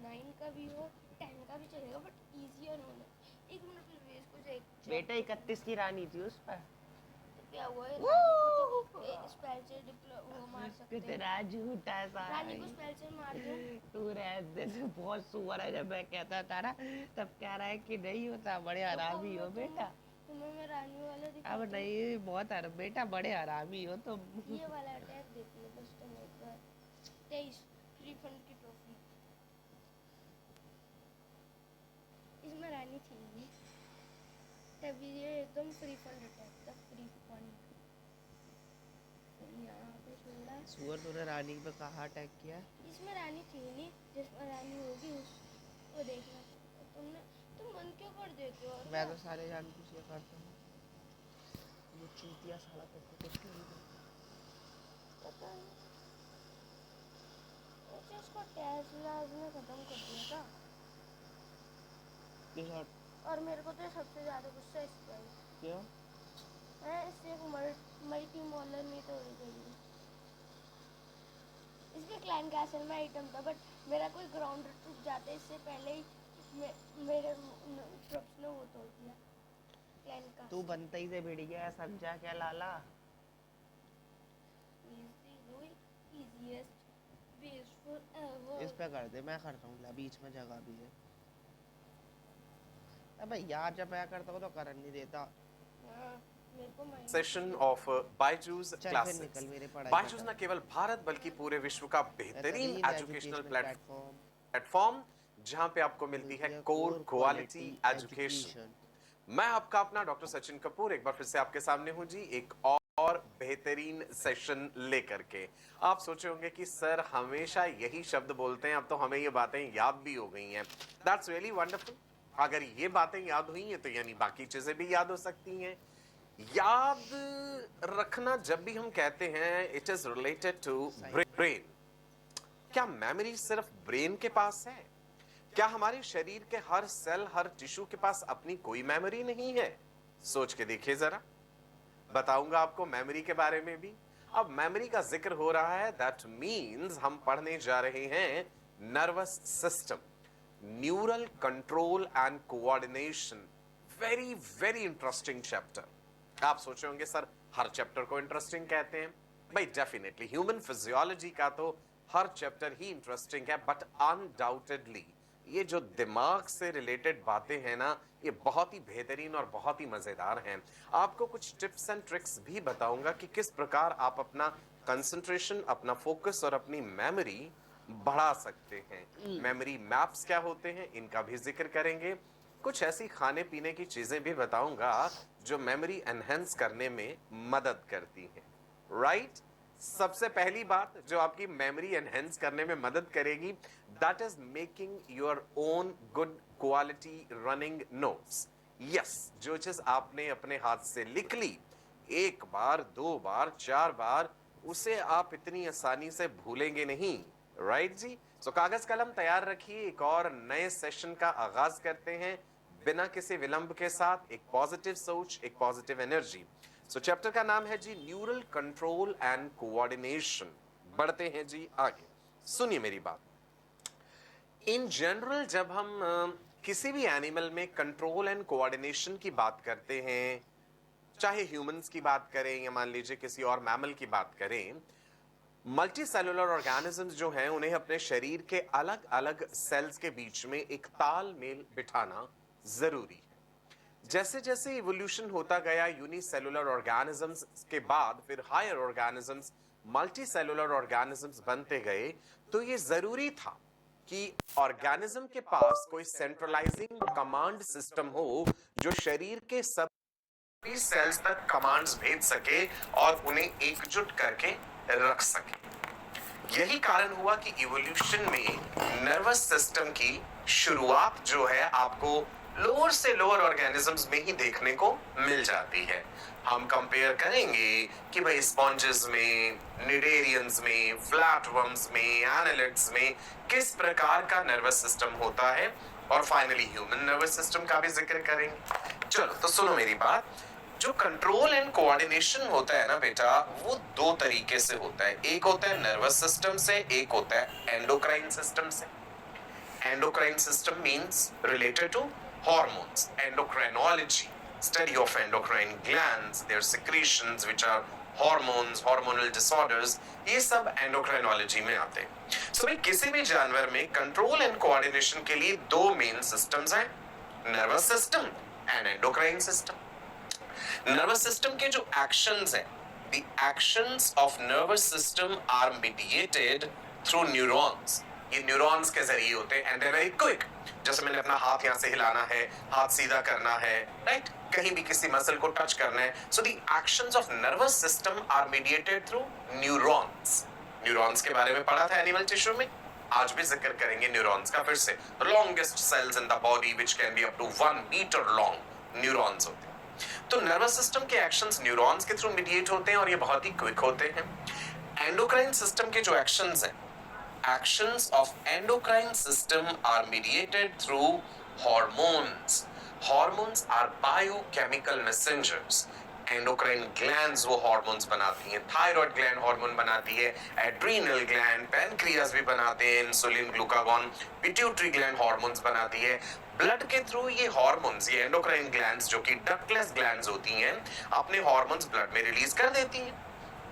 9 का भी हो 10 का भी चलेगा, बट इजियर होना। एक मिनट में इसको चेक बेटा 31 की रानी थी उस पर। तो क्या हुआ है, रानी को तो स्पेल से वो मार सकते हैं। कितना झूठा सा रानी को स्पेल से मार दूं? तू रहने दे, बहुत सुअर है। जब मैं कहता था ना तब कह रहा है कि नहीं होता, बड़े हरामी हो बेटा। तुम्हें मैं रानी वाला दिखा अब नहीं, बहुत बेटा बड़े हरामी हो तुम। ये वाला अटैक देख लो बस तुम एक बार। 23 फ्री फंड की ट्रॉफी, इसमें रानी थी नहीं, तभी ये एकदम फ्री फंड अटैक था, फ्री फंड। यहाँ पे छोड़ा सुअर, तूने रानी पे कहाँ अटैक किया? इसमें रानी थी नहीं, जिसमें रानी होगी उस वो देखना। तुम मन क्यों कर देते हो? मैं तो सारे जान कुछ ये करता हूँ। ये चूतिया साला करके कुछ नहीं पता नहीं, मुझे उसको टेस्ला ने खत्म कर दिया था। और मेरे को तो सबसे ज्यादा गुस्सा इस पर। क्यों? मैं इससे एक मल्टी मॉलर नहीं तोड़ी गई। इसके क्लैन कैसल में आइटम था, बट मेरा कोई ग्राउंड टूट जाता है इससे पहले ही मेरे ट्रप्स ने वो तोड़ दिया क्लैन का। तू बनता ही से भिड़ गया, समझा क्या लाला? इस पे कर दे, मैं करता हूँ, बीच में जगह भी है। अबे यार जब मैं करता हूँ तो कर नहीं देता। Session of Byju's classes. Byju's न केवल भारत बल्कि पूरे विश्व का बेहतरीन एजुकेशनल प्लेटफॉर्म जहां पे आपको मिलती है कोर क्वालिटी एजुकेशन। मैं आपका अपना डॉक्टर सचिन कपूर एक बार फिर से आपके सामने हूं जी, एक और बेहतरीन सेशन लेकर के। आप सोचे होंगे कि सर हमेशा यही शब्द बोलते हैं, अब तो हमें ये बातें याद भी हो गई हैं। That's really wonderful. अगर ये बातें याद हुई हैं तो यानी बाकी चीजें भी याद हो सकती हैं। याद रखना जब भी हम कहते हैं it is related to brain. क्या मेमोरी सिर्फ ब्रेन के पास है? क्या हमारे शरीर के हर सेल, हर टिश्यू के पास अपनी कोई मेमोरी नहीं है? सोच के देखिए जरा, बताऊंगा आपको मेमोरी के बारे में भी। अब मेमोरी का जिक्र हो रहा है, दैट मीन्स हम पढ़ने जा रहे हैं nervous system, neural control and coordination. Very very interesting chapter. आप सोचे होंगे सर हर चैप्टर को इंटरेस्टिंग कहते हैं। भाई डेफिनेटली ह्यूमन फिजियोलॉजी का तो हर चैप्टर ही इंटरेस्टिंग है, बट अनडाउटेडली ये जो दिमाग से रिलेटेड बातें हैं ना, ये बहुत ही बेहतरीन और बहुत ही मजेदार हैं। आपको कुछ टिप्स एंड ट्रिक्स भी बताऊंगा कि किस प्रकार आप अपना कंसंट्रेशन, अपना फोकस और अपनी मेमोरी बढ़ा सकते हैं। मेमोरी मैप्स क्या होते हैं इनका भी जिक्र करेंगे। कुछ ऐसी खाने पीने की चीजें भी बताऊंगा जो मेमोरी एनहेंस करने में मदद करती हैं। राइट? सबसे पहली बात जो आपकी मेमोरी एनहेंस करने में मदद करेगी, that is making your own good quality running notes. Yes, जो चीज आपने अपने हाथ से लिख ली एक बार, दो बार, चार बार, उसे आप इतनी आसानी से भूलेंगे नहीं। राइट जी? सो कागज कलम तैयार रखिए, एक और नए सेशन का आगाज करते हैं बिना किसी विलंब के साथ। एक पॉजिटिव सोच, एक पॉजिटिव एनर्जी। सो चैप्टर का नाम है जी न्यूरल कंट्रोल एंड कोऑर्डिनेशन। बढ़ते हैं जी आगे, सुनिए मेरी बात। इन जनरल जब हम किसी भी एनिमल में कंट्रोल एंड कोऑर्डिनेशन की बात करते हैं, चाहे ह्यूमंस की बात करें या मान लीजिए किसी और मैमल की बात करें, मल्टी सेलुलर ऑर्गेनिजम्स जो हैं उन्हें अपने शरीर के अलग अलग सेल्स के बीच में एक तालमेल बिठाना जरूरी है। जैसे जैसे इवोल्यूशन होता गया यूनिसेलुलर ऑर्गेनिजम्स के बाद फिर higher organisms, multi cellular organisms बनते गए, तो ये जरूरी था कि ऑर्गेनिज्म के पास कोई सेंट्रलाइजिंग कमांड सिस्टम हो जो शरीर के सभी सेल्स तक कमांड्स भेज सके और उन्हें एकजुट करके रख सके। यही कारण हुआ कि इवोल्यूशन में नर्वस सिस्टम की शुरुआत जो है आपको लोअर से लोअर ऑर्गेनिजम्स में ही देखने को मिल जाती है। हम कंपेयर करेंगे कि भाई स्पॉन्जेस में, निडेरियंस में, फ्लैटवर्म्स में, एनालिड्स में किस प्रकार का नर्वस सिस्टम होता है, और फाइनली ह्यूमन नर्वस सिस्टम का भी जिक्र करेंगे। चलो तो सुनो मेरी बात। जो कंट्रोल एंड कोऑर्डिनेशन होता है ना बेटा, वो दो तरीके से होता है। एक होता है नर्वस सिस्टम से, एक होता है एंडोक्राइन सिस्टम से। Endocrine system means related to hormones. Endocrinology, study of endocrine glands, their secretions which are hormones, hormonal disorders, ये सब endocrinology में आते हैं. So भाई किसी भी जानवर में control and coordination के लिए दो main systems हैं, nervous system and endocrine system. Nervous system के जो actions हैं, the actions of nervous system are mediated through neurons. ये न्यूरॉन्स के जरिए होते हैं एंड दे वेरी क्विक. जैसे मैंने अपना हाथ यहाँ से हिलाना है, हाथ सीधा करना है, राइट, कहीं भी किसी मसल को टच करना है. So the actions of nervous system are mediated through neurons. Neurons के बारे में पढ़ा था एनिमल टिश्यू में, आज भी जिक्र करेंगे न्यूरॉन्स का फिर से. Longest cells in the body which can be up to 1 metre long neurons होते हैं. तो नर्वस सिस्टम के एक्शंस न्यूरॉन्स के थ्रू मीडिएट होते हैं और ये बहुत ही क्विक होते हैं. एंडोक्राइन सिस्टम के जो एक्शंस हैं, actions of endocrine system are mediated through hormones. Hormones are biochemical messengers. Endocrine glands वो hormones बनाती हैं. Thyroid gland hormone बनाती है. Adrenal gland, pancreas भी बनाते हैं. Insulin, glucagon, pituitary gland hormones बनाती है. ब्लड के थ्रू ये हार्मोन्स, ये एंडोक्राइन ग्लैंड्स जो कि डक्टलेस ग्लैंड्स होती हैं, अपने हार्मोन्स ब्लड में रिलीज कर देती हैं.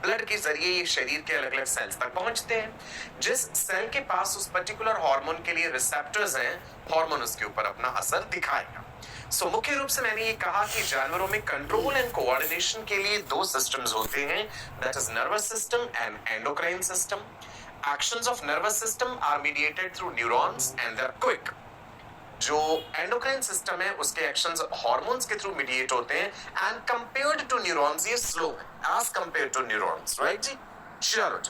ब्लड के जरिए ये शरीर के अलग अलग सेल्स तक पहुंचते हैं. जिस सेल के पास उस पर्टिकुलर हार्मोन के लिए रिसेप्टर्स हैं, हार्मोन उसके ऊपर अपना असर दिखाएगा. सो मुख्य रूप से मैंने ये कहा कि जानवरों में कंट्रोल एंड कोऑर्डिनेशन के लिए दो सिस्टम्स होते हैं, that is nervous system and endocrine system. Actions of nervous system are mediated through neurons and they are quick. जो एंडोक्राइन सिस्टम है उसके एक्शंस हार्मोन्स के थ्रू मीडिएट होते हैं एंड कंपेयर्ड टू न्यूरॉन्स ये स्लो है as compared to neurons, right जी. चलो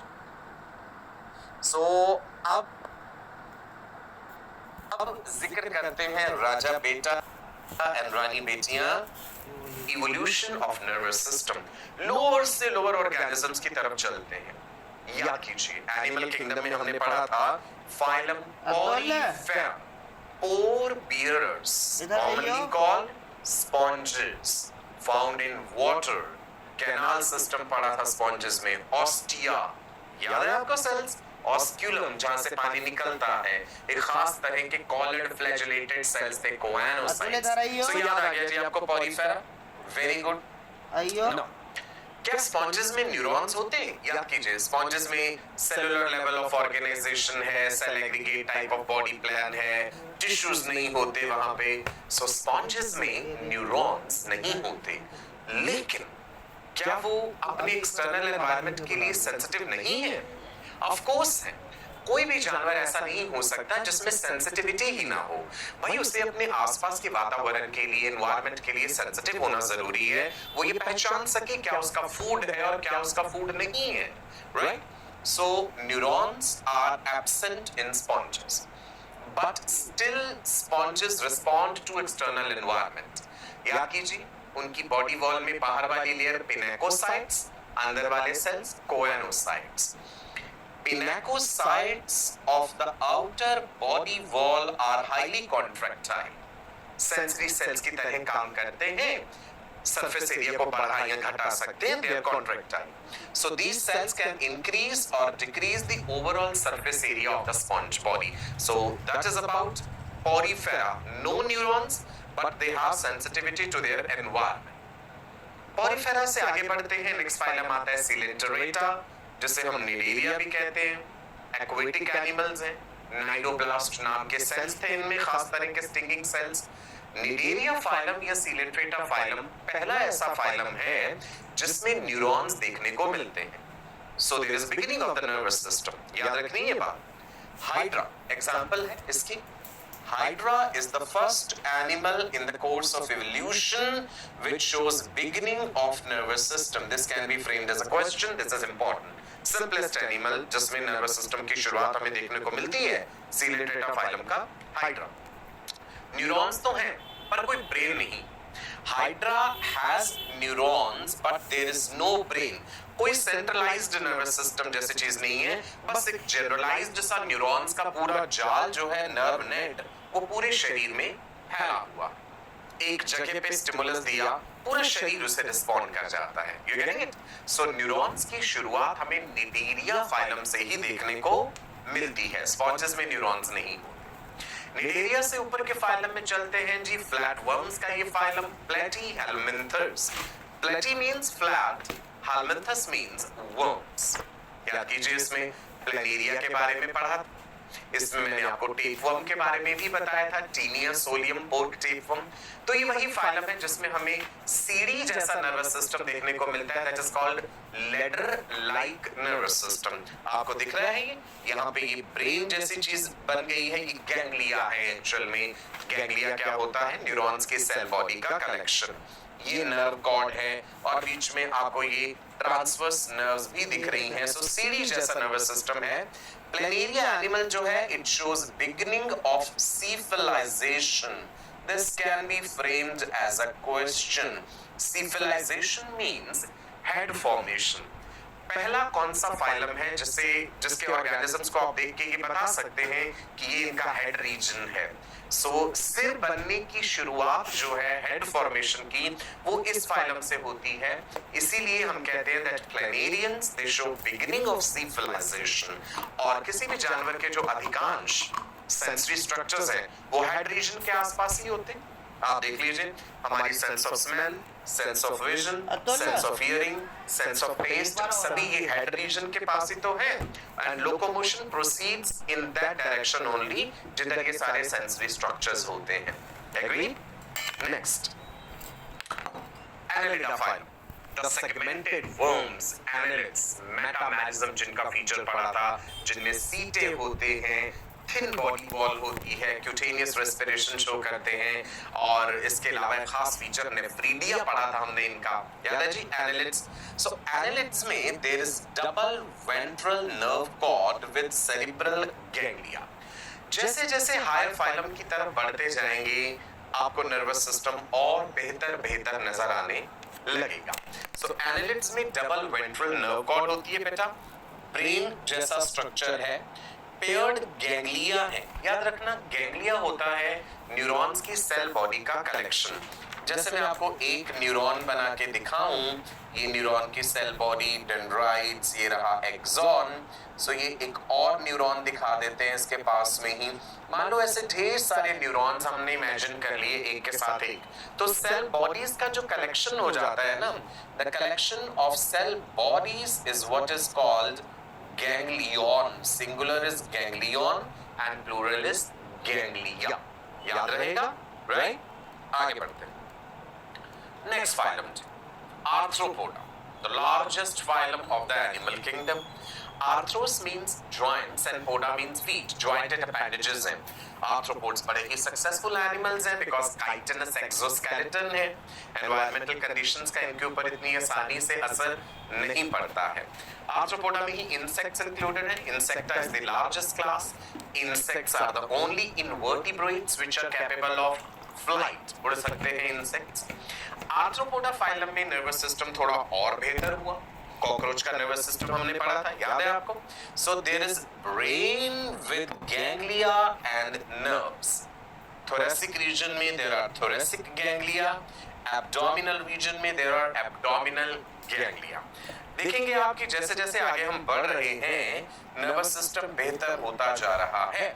सो अब जिक्र करते हैं राजा बेटा एंड रानी बेटियां, evolution of nervous system. Lower से लोअर ऑर्गेनिजम्स की तरफ चलते हैं. याद कीजिए एनिमल किंगडम में हमने पढ़ा था phylum Porifera, pore bearers, commonly called sponges, found in water. Canal system पढ़ा था sponges में. Ostia, याद है आपको सेल्स? Osculum जहाँ से पानी निकलता है. एक खास तरह के collared flagellated cells थे, choanocytes. So याद आ गया जी आपको पॉलीफेरा? Very good. No. क्या स्पॉन्जेस में न्यूरॉन्स होते हैं? याद कीजिए स्पॉन्जेस में सेलुलर लेवल ऑफ ऑर्गेनाइजेशन है, cell aggregate type of body plan है, टिश्यूज नहीं होते वहां पे. सो स्पॉन्जेस में न्यूरॉन्स नहीं होते. लेकिन क्या वो अपने एक्सटर्नल एनवायरनमेंट के लिए सेंसिटिव नहीं है? ऑफ कोर्स है. कोई भी जानवर ऐसा नहीं हो सकता जिसमें सेंसिटिविटी ही ना हो. भाई उसे अपने आसपास के वातावरण के लिए, एनवायरनमेंट के लिए सेंसिटिव होना जरूरी है. वो ये पहचान सके क्या उसका फूड है और क्या उसका फूड नहीं है, right. So neurons are absent in sponges, but still sponges respond to external environment. याद कीजिए उनकी बॉडी वॉल में बाहर वाली लेयर पिनेकोसाइट्स, अंदर वाले cells choanocytes. Pinacocytes of the outer body wall are highly contractile. Sensory cells की तरह काम करते हैं. Surface area को बढ़ा या घटा सकते हैं. They are contractile. So these cells can increase or decrease the overall surface area of the sponge body. So that is about porifera. No neurons, but they have sensitivity to their environment. Porifera से आगे बढ़ते हैं. Next phylum आता है Coelenterata, जिसे हम Cnidaria भी कहते हैं. एक्वेटिक एनिमल्स हैं. नाइडोब्लास्ट नाम के सेल्स थे इनमें, खास तरह के स्टिंगिंग सेल्स. निडेरिया फाइलम या सीलेंट्रेटा फाइलम पहला ऐसा फाइलम है जिसमें न्यूरॉन्स देखने को मिलते हैं. So there is beginning of the nervous system. याद रखनी ये बात. हाइड्रा एग्जांपल है इसकी. Hydra is the first animal in the course of evolution which shows beginning of nervous system. This can be framed as a question. This is important. Simplest animal जिसमें nervous system की शुरुआत हमें देखने को मिलती है, Coelenterata phylum का Hydra. Neurons तो हैं, पर कोई brain नहीं. Hydra has neurons, but there is no brain. कोई सेंट्रलाइज्ड नर्वस सिस्टम जैसी चीज नहीं है. बस एक जनरलाइज्ड सा न्यूरॉन्स का पूरा जाल जो है, नर्व नेट, वो पूरे शरीर में फैला हुआ. एक जगह पे स्टिमुलस दिया, पूरा शरीर उसे रिस्पॉन्ड कर जाता है. You getting it? So neurons की शुरुआत हमें निडेरिया फाइलम से ही देखने को मिलती है. स्पॉन्जेस में न्यूरॉन्स नहीं होते. निडेरिया से ऊपर के फाइलम में चलते हैं जी, फ्लैटवर्म्स का ये फाइलम, प्लेटीहेलमिंथस। प्लेटी means flat, helminths means worms. याद कीजिए, इसमें प्लेनेरिया के बारे में पढ़ा, इसमें मैंने आपको टेपवर्म के बारे में भी बताया था, टीनिया सोलियम पोर्क टेपवर्म। तो ये वही फाइलम है जिसमें हमें सीढ़ी जैसा नर्वस सिस्टम देखने को मिलता है, that is called ladder like nervous system. आपको दिख रहा है ये, यहाँ पे ये ब्रेन जैसी चीज बन गई है, ये गैंग्लिया है एक्चुअल में। गैंग्लिया क्या होता है? न्यूरॉन्स के सेल बॉडी का कलेक्शन। ये नर्व कॉर्ड है और बीच में आपको ये ट्रांसवर्स नर्व्स भी दिख रही हैं, सो सीढ़ी जैसा नर्वस सिस्टम है। प्लेनेरिया एनिमल जो है, it shows beginning of cephalization. This can be framed as a question. Cephalization means head formation. पहला कौन सा फाइलम है जिसके ऑर्गेनिजम्स को आप देख के ये बता सकते हैं कि ये इनका हेड रीजन है? सो सिर बनने की शुरुआत जो है हेड फॉर्मेशन की, वो इस फाइलम से होती है। इसीलिए हम कहते हैं that planarians they show beginning of cephalization. और किसी भी जानवर के जो अधिकांश सेंसरी स्ट्रक्चर्स हैं वो हेड रीजन के आसपास ही होते हैं। आप देख लीजिए, हमारी sense of smell, sense of vision, sense of hearing, sense of taste, सभी ये हेड रीजन के पास ही तो है। And locomotion proceeds in that direction only जिधर ये सारे सेंसरी स्ट्रक्चर्स होते हैं। Agree? Next, annelida phylum, the segmented worms, annelids, metamerism जिनका फीचर पड़ा था, जिनमें सीटें होते हैं, थिन बॉडी वॉल होती है, क्यूटेनियस रेस्पिरेशन शो करते हैं, और इसके अलावा एक खास फीचर नेफ्रीडिया पढ़ा था हमने इनका, याद है जी? एनालिड्स। सो एनालिड्स में there is double ventral nerve cord with cerebral ganglia. जैसे जैसे हायर फाइलम की तरफ बढ़ते जाएंगे, आपको नर्वस सिस्टम और बेहतर नजर आने लगेगा। सो एनालिड्स में डबल वेंट्रल नर्व कॉर्ड होती है बेटा, ब्रेन जैसा स्ट्रक्चर है, पेयर्ड गैंग्लिया है। याद रखना, गैंग्लिया होता है न्यूरॉन्स की सेल बॉडी का कलेक्शन। जैसे मैं आपको एक न्यूरॉन बना के दिखाऊं, ये न्यूरॉन की सेल बॉडी, डेंड्राइट्स, ये रहा एक्सॉन। सो ये एक और न्यूरॉन दिखा देते हैं इसके पास में ही। मान लो ऐसे ढेर सारे न्यूरॉन्स हमने इमेजिन कर लिए एक के साथ एक, तो सेल बॉडीज का जो कलेक्शन हो जाता है ना, the collection of cell bodies is what is called ganglion. Singular is ganglion and plural is ganglia. याद रहेगा? Right? आगे बढ़ते हैं। Next phylum, Arthropoda, the largest phylum of the animal kingdom. Arthros means joints and poda means feet, jointed appendages हैं। Arthropods बड़े ही successful animals हैं because chitinous exoskeleton है। Environmental conditions का इनके ऊपर इतनी आसानी से असर नहीं पड़ता है। Arthropoda में ही insects included हैं। Insecta is the largest class. Insects are the only invertebrates which are capable of flight. उड़ सकते हैं insects। Arthropoda phylum में nervous system थोड़ा और बेहतर हुआ। कॉकरोच का नर्वस सिस्टम हमने पढ़ा था, याद है आपको? So there is brain with ganglia and nerves. Thoracic region में there are thoracic ganglia, abdominal region में देयर आर एब्डोमिनल गैंग्लिया। देखेंगे आप कि जैसे जैसे आगे हम बढ़ रहे हैं, नर्वस सिस्टम बेहतर होता जा रहा है।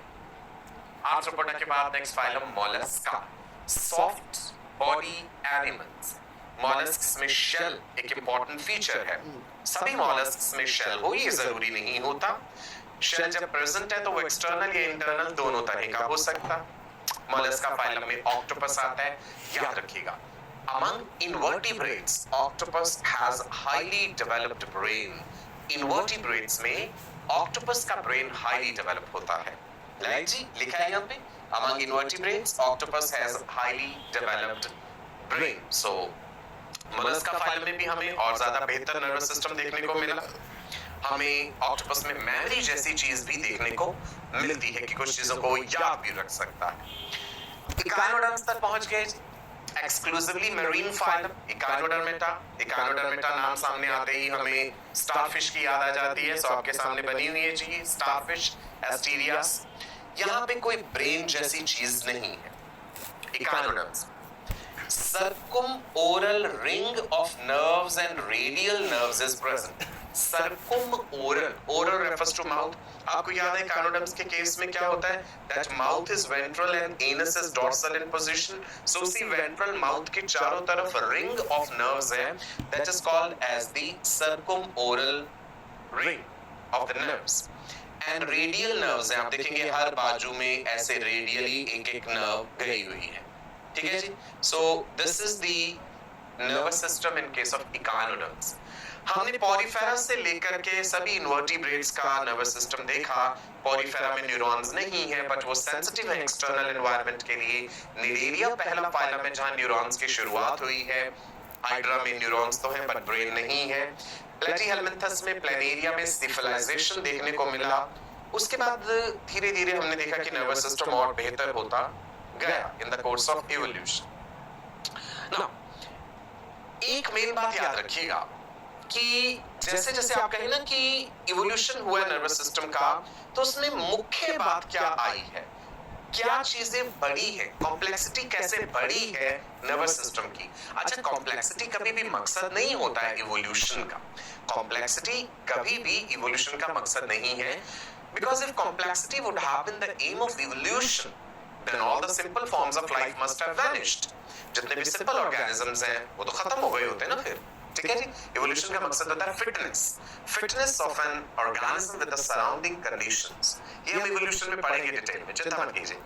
आर्थ्रोपोडा के बाद next phylum mollusca, soft body animals. Molluscs में शेल एक इंपॉर्टेंट फीचर है। सभी मॉलस्क्स में शेल हो ये जरूरी नहीं होता। शेल जब प्रेजेंट है तो वो एक्सटर्नल या इंटरनल दोनों तरह का हो सकता। मॉलस्का फाइलम में ऑक्टोपस आता है, याद रखिएगा। Among invertebrates, octopus has highly developed brain. Invertebrates में octopus का brain highly developed होता है। लाइक जी लिखा है यहाँ पे, among invertebrates, octopus has highly developed brain. So Mollusca phylum में भी हमें और ज्यादा बेहतर नर्वस सिस्टम देखने को मिला। हमें ऑक्टोपस में मेमोरी जैसी चीज भी देखने को मिलती है कि कुछ चीजों को याद भी रख सकता है। इकाइनोडर्म्स तक पहुंच गए, exclusively marine phylum Echinodermata. Echinodermata नाम सामने आते ही हमें स्टारफिश की याद आ जाती है। सो आपके सामने बनी हुई है जी स्टारफिश, एस्टीरियास। यहाँ पे कोई ब्रेन जैसी चीज नहीं है। Echinoderms circumoral ring of nerves and radial nerves is present. Circumoral, oral refers to mouth, आपको याद है काइनोडर्म्स के केस में क्या होता है? That mouth is ventral and anus is dorsal in position. So see ventral mouth के चारों तरफ रिंग ऑफ नर्व्स है, that is called as the circumoral ring of the nerves. And radial nerves हैं, आप देखेंगे हर बाजू में ऐसे रेडियली एक एक नर्व गई हुई है. ठीक है जी. So this is the nervous system in case of echinoderms. हमने पॉरीफेरा से लेकर के सभी इन्वर्टिब्रेट्स का नर्वस सिस्टम देखा. पॉरीफेरा में न्यूरॉन्स नहीं है, बट वो सेंसिटिव है एक्सटर्नल एनवायरनमेंट के लिए. निडेरिया पहला फाइलम है जहां न्यूरॉन्स की शुरुआत हुई है. हाइड्रा में न्यूरॉन्स तो हैं बट ब्रेन नहीं है. प्लेटीहेलमिन्थस में प्लेनेरिया में सिफिलाइजेशन देखने को मिला. उसके बाद धीरे धीरे हमने देखा कि नर्वस सिस्टम और बेहतर होता गया in the course of evolution. Now एक मेन बात याद रखिएगा कि जैसे जैसे आप कहें ना कि इवोल्यूशन हुआ है नर्वस सिस्टम का, तो उसमें मुख्य बात क्या आई है, क्या चीजें बढ़ी है, कॉम्प्लेक्सिटी कैसे बढ़ी है नर्वस सिस्टम की. अच्छा, कॉम्प्लेक्सिटी कभी भी मकसद नहीं होता है इवोल्यूशन का. कॉम्प्लेक्सिटी कभी भी इवोल्यूशन का मकसद नहीं है, because if complexity would have been the aim of evolution, then all the simple forms of life must have vanished. जितने भी सिंपल ऑर्गेनिजम्स हैं वो तो खत्म हो गए होते ना फिर. ठीक है जी. इवोल्यूशन का मकसद होता है fitness of an organism with the surrounding conditions. ये हम इवोल्यूशन में पढ़ेंगे डिटेल में, चिंता मत कीजिए.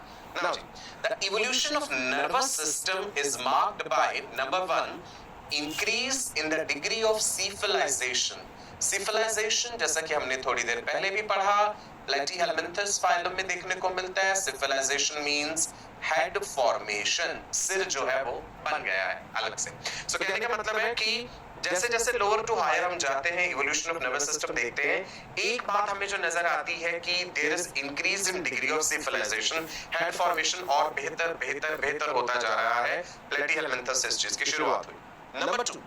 नाउ जी, the evolution of nervous system is marked by number 1 increase in the degree of cephalization. Cephalization जैसा कि हमने थोड़ी देर पहले भी पढ़ा, प्लेटीहेलमिन्थस फाइलम में देखने को मिलता है. सिफिलाइजेशन मींस हेड फॉर्मेशन, सिर जो है वो बन गया है अलग से. सो कहने का मतलब है कि जैसे जैसे लोअर टू हायर हम जाते हैं, इवोल्यूशन ऑफ नर्वस सिस्टम देखते हैं, एक बात हमें जो नजर आती है कि there is increase in degree of cephalization. Head formation और बेहतर बेहतर बेहतर होता जा रहा है. प्लेटीहेलमिन्थस से इस चीज की शुरुआत हुई. Number 2,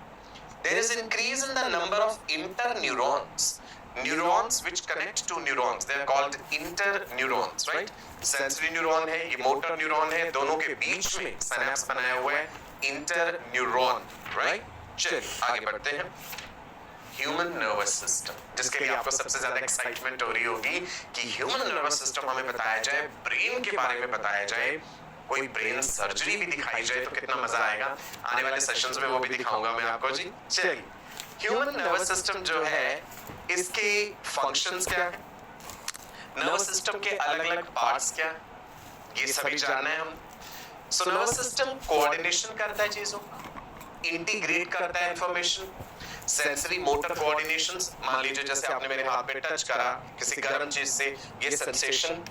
there is increase in the number of interneurons. Neurons which connect to neurons, they are called interneurons, right? Sensory neuron है, ये motor neuron है, दोनों के बीच में synapse बनाया हुआ है, interneuron, right? चलिए आगे बढ़ते हैं. ह्यूमन नर्वस सिस्टम, जिसके लिए आपको सबसे ज्यादा एक्साइटमेंट हो रही होगी कि ह्यूमन नर्वस सिस्टम हमें बताया जाए, ब्रेन के बारे में बताया जाए, कोई ब्रेन सर्जरी भी दिखाई जाए तो कितना मजा आएगा. आने वाले सेशंस में वो भी दिखाऊंगा मैं आपको जी. चलिए, ह्यूमन नर्वस सिस्टम जो है इसके फंक्शंस क्या है, नर्वस सिस्टम के अलग अलग पार्ट्स क्या है, ये सभी जानना है हम. सो नर्वस सिस्टम कोऑर्डिनेशन करता है चीजों का, इंटीग्रेट करता है इंफॉर्मेशन, सेंसरी मोटर कोऑर्डिनेशंस. मान लीजिए जैसे आपने मेरे हाथ पे टच करा किसी गर्म चीज से, ये सेंसेशन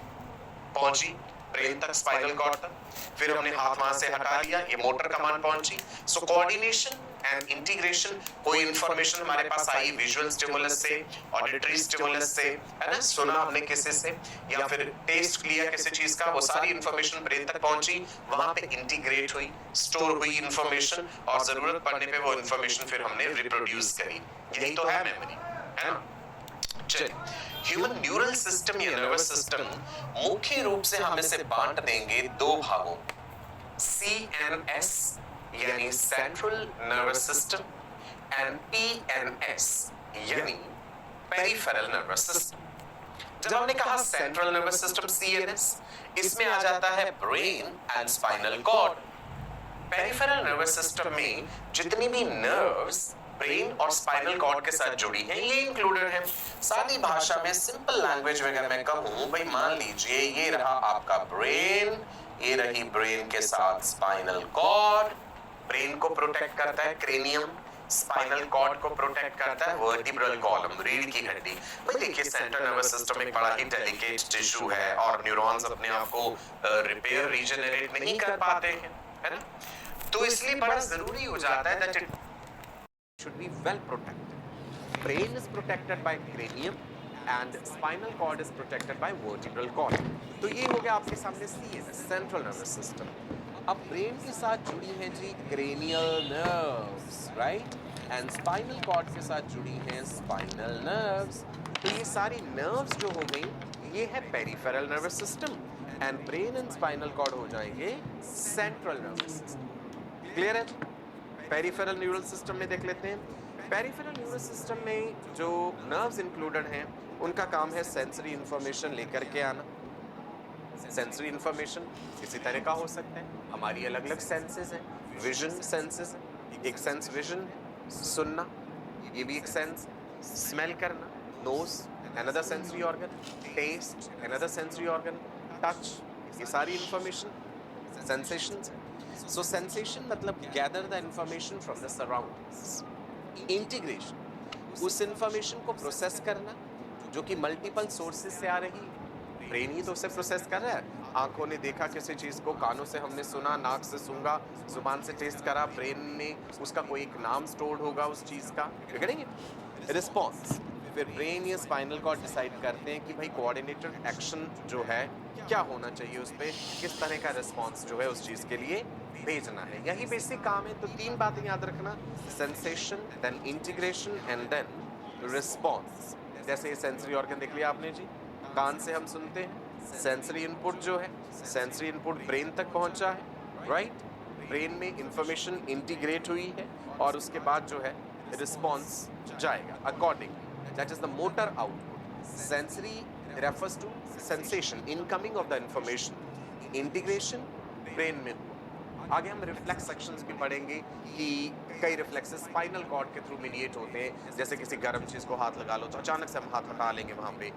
पहुंची ब्रेन तक, स्पाइनल कॉर्ड तक, फिर हमने हाथ वहां से हटा दिया, ये मोटर कमांड पहुंची. So coordination and integration. कोई इंफॉर्मेशन हमारे पास आई विजुअल स्टिमुलस से, ऑडिटरी स्टिमुलस से, है ना, सुना हमने किसी से, या फिर टेस्ट लिया किसी चीज का, वो सारी इंफॉर्मेशन ब्रेन तक पहुंची, वहां पे इंटीग्रेट हुई, स्टोर हुई इंफॉर्मेशन, और जरूरत पड़ने पे वो इंफॉर्मेशन फिर हमने रिप्रोड्यूस करी. यही तो है मेमोरी, है ना. चलिए, ह्यूमन न्यूरल सिस्टम या नर्वस सिस्टम मुख्य रूप से हम इसे बांट देंगे दो भागों, CNS यानी central nervous system, and PNS यानी पेरिफेरल नर्वस सिस्टम. जब हमने कहा सेंट्रल नर्वस सिस्टम CNS, इसमें आ जाता है brain and spinal cord. Peripheral nervous system में जितनी भी नर्व्स ब्रेन और स्पाइनल कॉर्ड के साथ जुड़ी हैं, ये इंक्लूडेड है. सादी भाषा में सिंपल लैंग्वेज में अगर मैं कहूं, भाई मान लीजिए ये रहा आपका ब्रेन, ये रही ब्रेन के साथ स्पाइनल कॉर्ड. ब्रेन को प्रोटेक्ट करता है क्रेनियम, स्पाइनल कॉर्ड को प्रोटेक्ट करता है वर्टिब्रल कॉलम, रीढ़ की हड्डी. भाई देखिए, सेंट्रल नर्वस सिस्टम एक बड़ा ही डेलिकेट टिश्यू है और न्यूरॉन्स अपने आप को रिपेयर रीजनरेट नहीं कर पाते हैं, है ना. तो इसलिए बड़ा जरूरी हो जाता है that it should be well protected. Brain is protected by cranium and spinal cord is protected by vertebral column. तो ये हो गया आपके सामने CNS, Central Nervous System. अब ब्रेन के साथ जुड़ी हैं जी cranial nerves, right? And spinal cord के साथ जुड़ी हैं spinal nerves. तो ये सारी nerves जो हो गई, ये है peripheral nervous system. And brain and spinal cord हो जाएंगे central nervous system. Clear है? पेरिफेरल न्यूरल सिस्टम में देख लेते हैं. पेरिफेरल न्यूरल सिस्टम में जो नर्व्स इंक्लूडेड हैं उनका काम है सेंसरी इंफॉर्मेशन लेकर के आना। सेंसरी इंफॉर्मेशन इसी तरह का हो सकता है, हमारी अलग अलग सेंसेस हैं, विजन सेंसेस है, एक सेंस विजन है, सुनना ये भी एक सेंस, स्मेल करना nose another sensory organ, taste another sensory organ, touch ये सारी इंफॉर्मेशन सेंसेशंस है। सो सेंसेशन मतलब gather the information from the surroundings, integration उस इंफॉर्मेशन को प्रोसेस करना जो कि मल्टीपल सोर्सेज से आ रही है। ब्रेन ही तो उसे प्रोसेस कर रहा है, आंखों ने देखा किसी चीज को, कानों से हमने सुना, नाक से सूंघा, जुबान से टेस्ट करा, ब्रेन ने उसका कोई एक नाम स्टोर्ड होगा उस चीज का, रिस्पॉन्स। फिर ब्रेन या स्पाइनल कॉर्ड डिसाइड करते हैं कि भाई कोऑर्डिनेटेड एक्शन जो है क्या होना चाहिए, उस पर किस तरह का रिस्पॉन्स जो है उस चीज के लिए भेजना है। यही बेसिक काम है। तो 3 बातें याद रखना, sensation, then integration and then response. जैसे सेंसरी ऑर्गन देख लिया आपने जी, कान से हम सुनते हैं, सेंसरी इनपुट जो है, सेंसरी इनपुट ब्रेन तक पहुंचा है, राइट। ब्रेन में इंफॉर्मेशन इंटीग्रेट हुई है और उसके बाद जो है रिस्पॉन्स जाएगा according, that is the motor output. Sensory refers to sensation incoming of the information, integration brain में हुआ। आगे हम रिफ्लेक्स सेक्शंस भी पढ़ेंगे कि कई रिफ्लेक्सेस स्पाइनल कॉर्ड के थ्रू मीडिएट होते हैं। जैसे किसी गर्म चीज को हाथ लगा लो तो अचानक से हम हाथ हटा लेंगे, वहां पे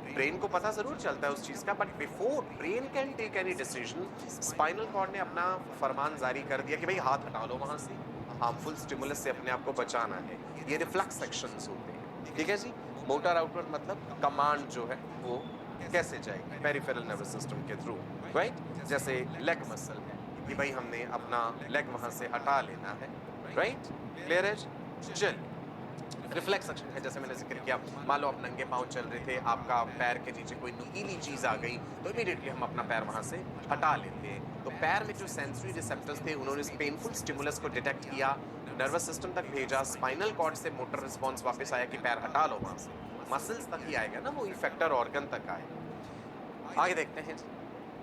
ब्रेन को पता जरूर चलता है उस चीज का, but before brain can take any decision spinal cord ने अपना फरमान जारी कर दिया कि भाई हाथ हटा लो वहां से, हार्मफुल स्टिमुलस से अपने आप को बचाना है। ये रिफ्लेक्स सेक्शंस होते हैं, ठीक है जी। मोटर आउटपुट मतलब कमांड जो है वो कैसे जाएगी, पेरिफेरल नर्वस सिस्टम के थ्रू, राइट। जैसे लेग मसल है कि भाई हमने अपना लेग वहां से हटा लेना है, राइट, क्लियर है। चल रिफ्लेक्स एक्शन है, जैसे मैंने जिक्र किया, मान लो आप नंगे पांव चल रहे थे, आपका पैर के नीचे कोई नुकीली चीज आ गई तो इमीडिएटली हम अपना पैर वहां से हटा लेते हैं। तो पैर में जो सेंसरी रिसेप्टर्स थे उन्होंने इस पेनफुल स्टिमुलस को डिटेक्ट किया, नर्वस सिस्टम तक भेजा, स्पाइनल कॉर्ड से मोटर रिस्पॉन्स वापस आया कि पैर हटा लो वहां से, मसल्स तक ही आएगा ना, वो इफेक्टर ऑर्गन तक आए। आगे देखते हैं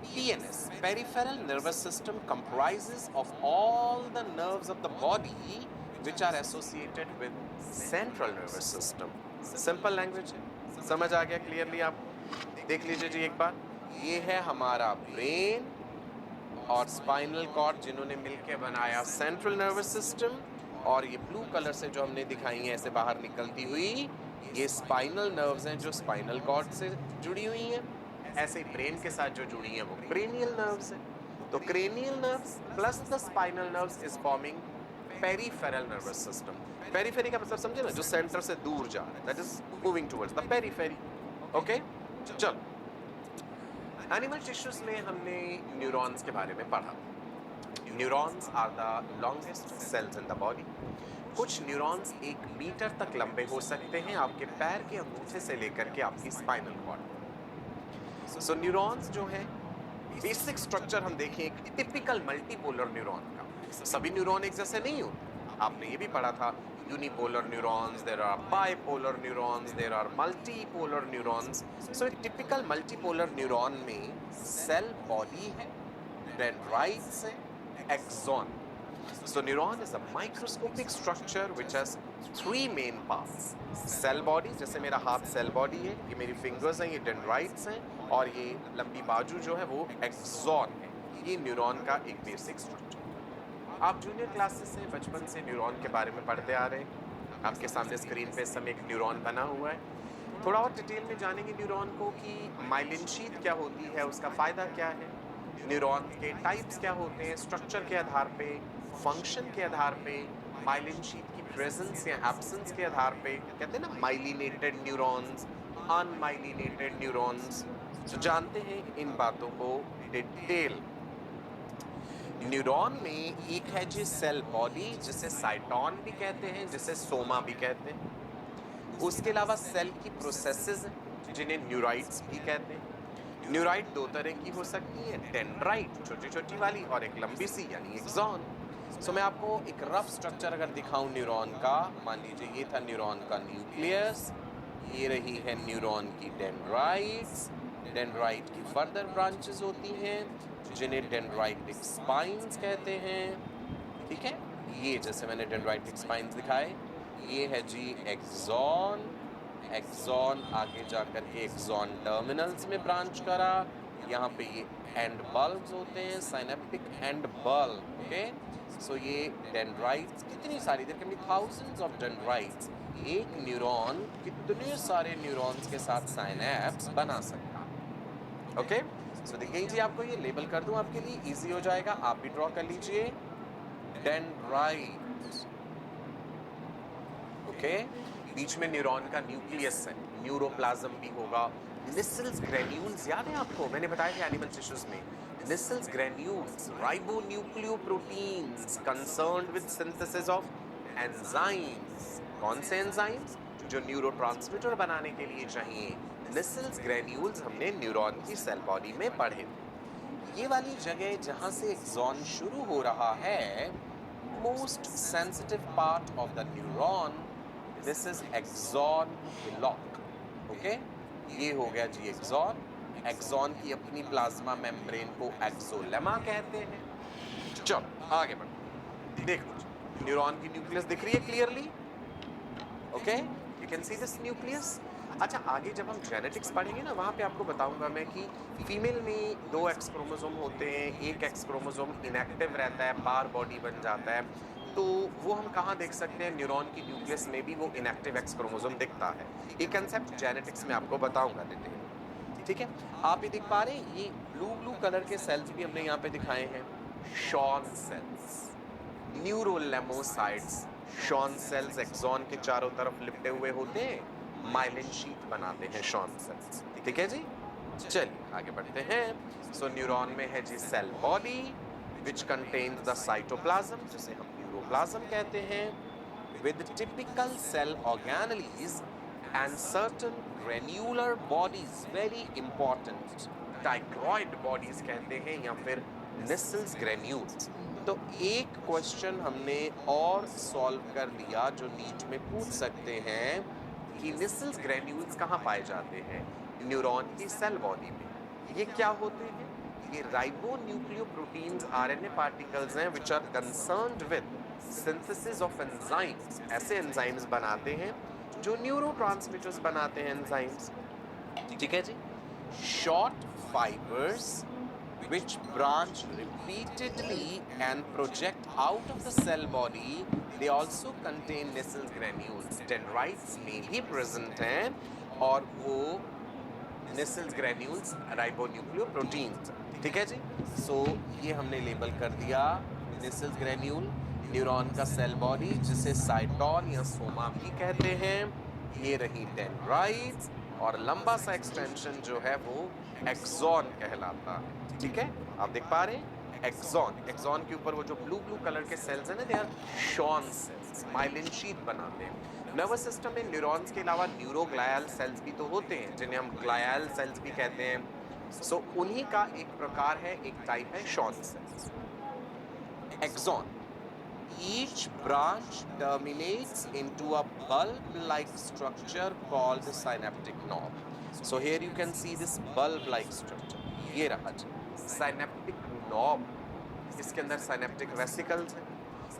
PNS, peripheral nervous system, comprises of all the nerves of the body which are associated with central nervous system. Simple language है, समझ आ गया क्लियरली? आप देख लीजिए जी एक बार, ये है हमारा ब्रेन और स्पाइनल कॉर्ड जिन्होंने मिलकर बनाया सेंट्रल नर्वस सिस्टम, और ये ब्लू कलर से जो हमने दिखाई है ऐसे बाहर निकलती हुई, ये स्पाइनल नर्व्स हैं जो स्पाइनल कॉर्ड से जुड़ी हुई हैं। ऐसे ही ब्रेन के साथ जो जुड़ी हैं वो क्रेनियल नर्व्स हैं। तो cranial nerves plus the spinal nerves is forming peripheral nervous system. Periphery का मतलब समझे ना, जो सेंटर से दूर जा रहा है, that is moving towards the periphery. Okay, चलो एनिमल टिश्यूज में हमने न्यूरॉन्स के बारे में पढ़ा। Neurons are the longest cells in the body. कुछ न्यूरॉन्स 1 मीटर तक लंबे हो सकते हैं, आपके पैर के अंगूठे से लेकर के आपकी स्पाइनल कॉर्ड। सो न्यूरॉन्स जो है, बेसिक स्ट्रक्चर हम देखें एक टिपिकल मल्टीपोलर न्यूरॉन का। सभी न्यूरॉन एक जैसे नहीं होते, आपने ये भी पढ़ा था, unipolar neurons, there are bipolar neurons, there are multipolar neurons. So एक टिपिकल मल्टीपोलर न्यूरॉन में सेल बॉडी है, डेंड्राइट्स है, axon. So neuron is a microscopic structure which has 3 main parts. Cell body, जैसे मेरा हाथ सेल बॉडी है, ये मेरी फिंगर्स हैं, ये डेंड्राइट्स हैं, और ये लंबी बाजू जो है वो एक्सॉन है। ये न्यूरॉन का एक बेसिक स्ट्रक्चर। आप जूनियर क्लासेस से बचपन से न्यूरॉन के बारे में पढ़ते आ रहे हैं। आपके सामने स्क्रीन पे इस समय एक न्यूरॉन बना हुआ है। थोड़ा और डिटेल में जानेंगे न्यूरॉन को कि माइलिन शीथ क्या होती है, उसका फ़ायदा क्या है, न्यूरॉन के टाइप्स क्या होते हैं, स्ट्रक्चर के आधार पे, फंक्शन के आधार पे, माइलिन शीथ की प्रेजेंस या एब्सेंस के आधार पे, कहते हैं ना माइलिनेटेड न्यूरॉन्स, अनमाइलिनेटेड न्यूरॉन्स। तो जानते हैं इन बातों को डिटेल। न्यूरॉन में एक है जी सेल बॉडी, जिसे साइटॉन भी कहते हैं, जिसे सोमा भी कहते हैं। उसके अलावा सेल की प्रोसेसेस हैं जिन्हें न्यूराइट्स भी कहते हैं। न्यूराइट 2 तरह की हो सकती है, डेंड्राइट छोटी छोटी वाली, और एक लंबी सी यानी एक्सॉन। सो मैं आपको एक रफ स्ट्रक्चर अगर दिखाऊं न्यूरॉन का, मान लीजिए ये था न्यूरॉन का न्यूक्लियस, ये रही है न्यूरॉन की डेंड्राइट्स, डेंड्राइट की फर्दर ब्रांचेस होती हैं जिन्हें डेंड्राइटिक स्पाइन्स कहते हैं, ठीक है। ये जैसे मैंने डेंड्राइटिक स्पाइन्स दिखाए, ये है जी एक्सॉन, एक्सॉन आगे जाकर के एक्सॉन टर्मिनल्स में ब्रांच करा, यहाँ पे ये एंड बल्ब्स होते हैं, synaptic end bulb, okay. So ये डेंड्राइट्स, कितनी सारी, there can be thousands of dendrites. एक न्यूरॉन कितने सारे न्यूरॉन्स के साथ साइनेप्स बना सकता है, ओके। सो देखिए जी, आपको ये लेबल कर दूं आपके लिए इजी हो जाएगा, आप भी ड्रॉ कर लीजिए, डेंड्राइट, ओके। बीच में न्यूरॉन का न्यूक्लियस है, न्यूरोप्लाज्म भी होगा। निसल्स ग्रेन्यूल्स याद है आपको, मैंने बताया था एनिमल टिश्यूज में, Nissl's granules ribonucleoproteins concerned with synthesis of enzymes. कौन से एंजाइम्स? जो न्यूरोट्रांसमीटर बनाने के लिए चाहिए। निसल्स ग्रेन्यूल्स हमने न्यूरॉन की सेल बॉडी में पढ़े। ये वाली जगह जहां से एक्सॉन शुरू हो रहा है, most sensitive part of the neuron, this is axon block, okay. ये हो गया जी एक्सॉन। एक्सॉन की अपनी प्लाज्मा मेम्ब्रेन को एक्सोलेमा कहते हैं। चलो आगे बढ़ो, देख लो न्यूरॉन की न्यूक्लियस दिख रही है clearly, okay, you can see this nucleus. अच्छा, आगे जब हम जेनेटिक्स पढ़ेंगे ना, वहाँ पे आपको बताऊंगा मैं कि फीमेल में 2 एक्स क्रोमोसोम होते हैं, एक एक्स क्रोमोसोम इनएक्टिव रहता है, बार बॉडी बन जाता है, तो वो हम कहाँ देख सकते हैं? न्यूरॉन की न्यूक्लियस में भी वो इनएक्टिव एक्स क्रोमोसोम दिखता है। ये कंसेप्ट जेनेटिक्स में आपको बताऊंगा डिटेल, ठीक है। आप ये देख पा रहे हैं, ये ब्लू कलर के सेल्स भी हमने यहाँ पे दिखाए हैं, Schwann cells, neurolemmocytes. Schwann cells axon के चारों तरफ लिपटे हुए होते हैं, माइलिन शीट बनाते हैं शॉन सेल्स, ठीक है जी। चलिए आगे बढ़ते हैं। सो न्यूरॉन में है जी cell body which contains the cytoplasm, जिसे हम न्यूरोप्लाज्म कहते हैं, with typical cell organelles and certain granular bodies, very important, dichroid bodies कहते हैं या फिर निसल्स ग्रेन्यूल्स। तो एक क्वेश्चन हमने और सॉल्व कर दिया जो नीट में पूछ सकते हैं कि निसल्स ग्रेन्यूल्स कहाँ पाए जाते हैं? न्यूरॉन की सेल बॉडी में। ये क्या होते हैं? ये राइबोन्यूक्लियोप्रोटीन्स, आरएनए पार्टिकल्स हैं which are concerned with synthesis of enzymes. ऐसे एंजाइम्स बनाते हैं जो न्यूरोट्रांसमीटर्स बनाते हैं एंजाइम्स, ठीक है जी। Short fibres which branch repeatedly and project out of the cell body, they also contain Nissl granules. Dendrites में भी present हैं और वो Nissl granules ribonucleoproteins, ठीक है जी। सो ये हमने लेबल कर दिया Nissl granule, न्यूरॉन का सेल बॉडी जिसे साइटॉन या सोमा भी कहते हैं। ये रही डेंड्राइट्स और लंबा सा एक्सटेंशन जो है वो एक्सॉन कहलाता है, ठीक है। आप देख पा रहे हैं एक्सॉन, एक्सॉन के ऊपर वो जो ब्लू कलर के सेल्स हैं ना, they are Schwann cells, myelin sheet बनाते हैं। नर्वस सिस्टम में न्यूरॉन्स के अलावा न्यूरोग्लायल सेल्स भी तो होते हैं जिन्हें हम ग्लायल सेल्स भी कहते हैं। सो उन्हीं का एक प्रकार है, एक टाइप है Schwann cells. Axon, each branch terminates into a bulb-like structure called the synaptic knob. So here you can see this bulb-like structure. ये रहा जी synaptic knob। इसके अंदर synaptic vesicles हैं।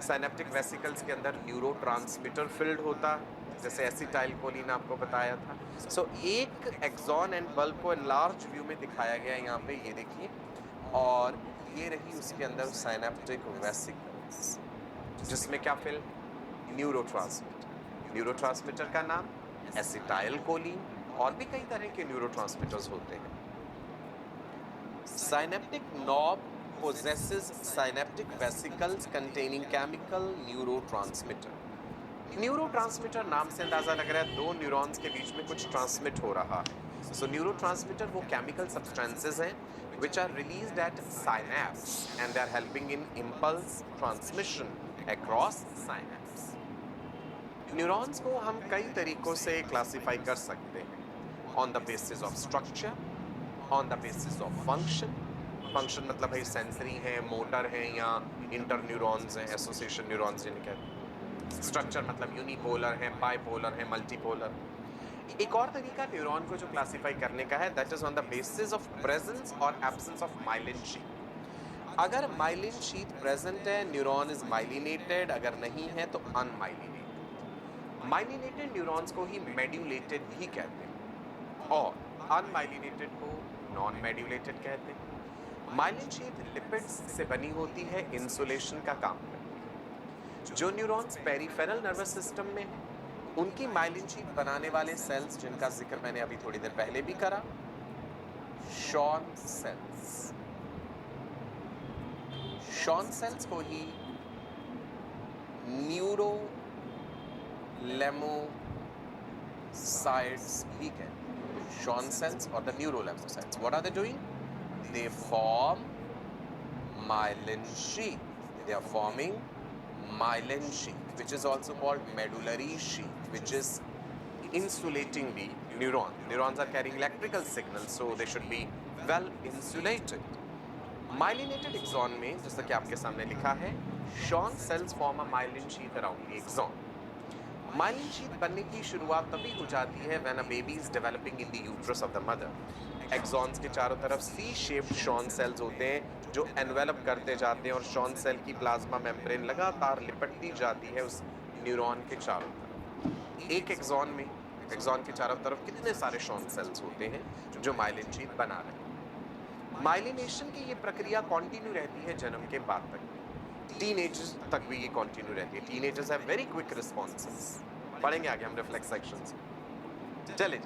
synaptic vesicles के अंदर न्यूरोट्रांसमीटर फील्ड होता है, जैसे एसिटाइल कोलिन आपको बताया था। So एक एक्सॉन एंड बल्ब को लार्ज व्यू में दिखाया गया है यहाँ पे, ये देखिए, और ये रही उसके अंदर synaptic vesicles, जिसमें क्या फिल? न्यूरोट्रांसमीटर। न्यूरोट्रांसमीटर का नाम एसिटाइल कोलिन, और भी कई तरह के न्यूरोट्रांसमीटर्स होते हैं। Synaptic knob possesses synaptic vesicles containing chemical neurotransmitter। Neurotransmitter नाम से अंदाजा लग रहा है दो न्यूरॉन्स के बीच में कुछ ट्रांसमिट हो रहा है। सो न्यूरोट्रांसमीटर वो केमिकल सब्सटेंसेस हैं which are released at synapse and they are helping in impulse transmission across synapse। Neurons को हम कई तरीकों से क्लासिफाई कर सकते हैं, on the basis of structure, on the basis of function. Function मतलब है सेंसरी है, मोटर है, या इंटर न्यूरॉन्स हैं, एसोसिएशन न्यूरॉन्स जिन्हें कहते हैं। स्ट्रक्चर मतलब यूनिपोलर है, बाइपोलर है, मल्टीपोलर। एक और तरीका न्यूरॉन को जो क्लासिफाई करने का है, that is on the basis of presence और एब्सेंस ऑफ माइलिन शीथ। अगर माइलिन शीथ प्रेजेंट है, न्यूरॉन इज माइलिनेटेड, अगर नहीं है तो अनमाइलिनेटेड। माइलिनेटेड न्यूरॉन्स को ही मेड्यूलेटेड भी कहते हैं और अनमाइलिनेटेड को नॉन मेड्यूलेटेड कहते हैं। माइलिन शीथ लिपिड्स से बनी होती है, इंसुलेशन का काम करती है। जो न्यूरॉन्स पेरिफेरल नर्वस सिस्टम में है उनकी माइलिन शीथ बनाने वाले सेल्स, जिनका जिक्र मैंने अभी थोड़ी देर पहले भी करा, शॉन सेल्स। शॉन सेल्स को ही न्यूरो लेमोसाइट्स भी कहते हैं। शॉन सेल्स और the neurolemmocytes, what are they doing? They form myelin sheath. They are forming myelin sheath, which is also called medullary sheath, which is insulating the neuron. Neurons are carrying electrical signals, so they should be well insulated. Myelinated axon में जैसा कि आपके सामने लिखा है, Schwann cells form a myelin sheath around the axon. Myelin sheath बनने की शुरुआत तभी हो जाती है when a baby is developing in the uterus of the mother. Axons के चारों तरफ C-shaped Schwann cells होते हैं जो एनवेलप करते जाते हैं और Schwann cell की प्लाज्मा मेम्ब्रेन लगातार लिपटती जाती है उस न्यूरॉन के चारों तरफ। एक एक्सॉन में, एक्सॉन के चारों तरफ कितने सारे Schwann cells होते हैं जो माइलिन शीथ बना रहे हैं। माइलिनेशन की ये प्रक्रिया कंटिन्यू रहती है जन्म के बाद तक, टीनेजर्स तक भी ये कंटिन्यू रहती है। Teenagers have very quick responses. पढ़ेंगे आगे हम रिफ्लेक्स सेक्शंस। चलिए,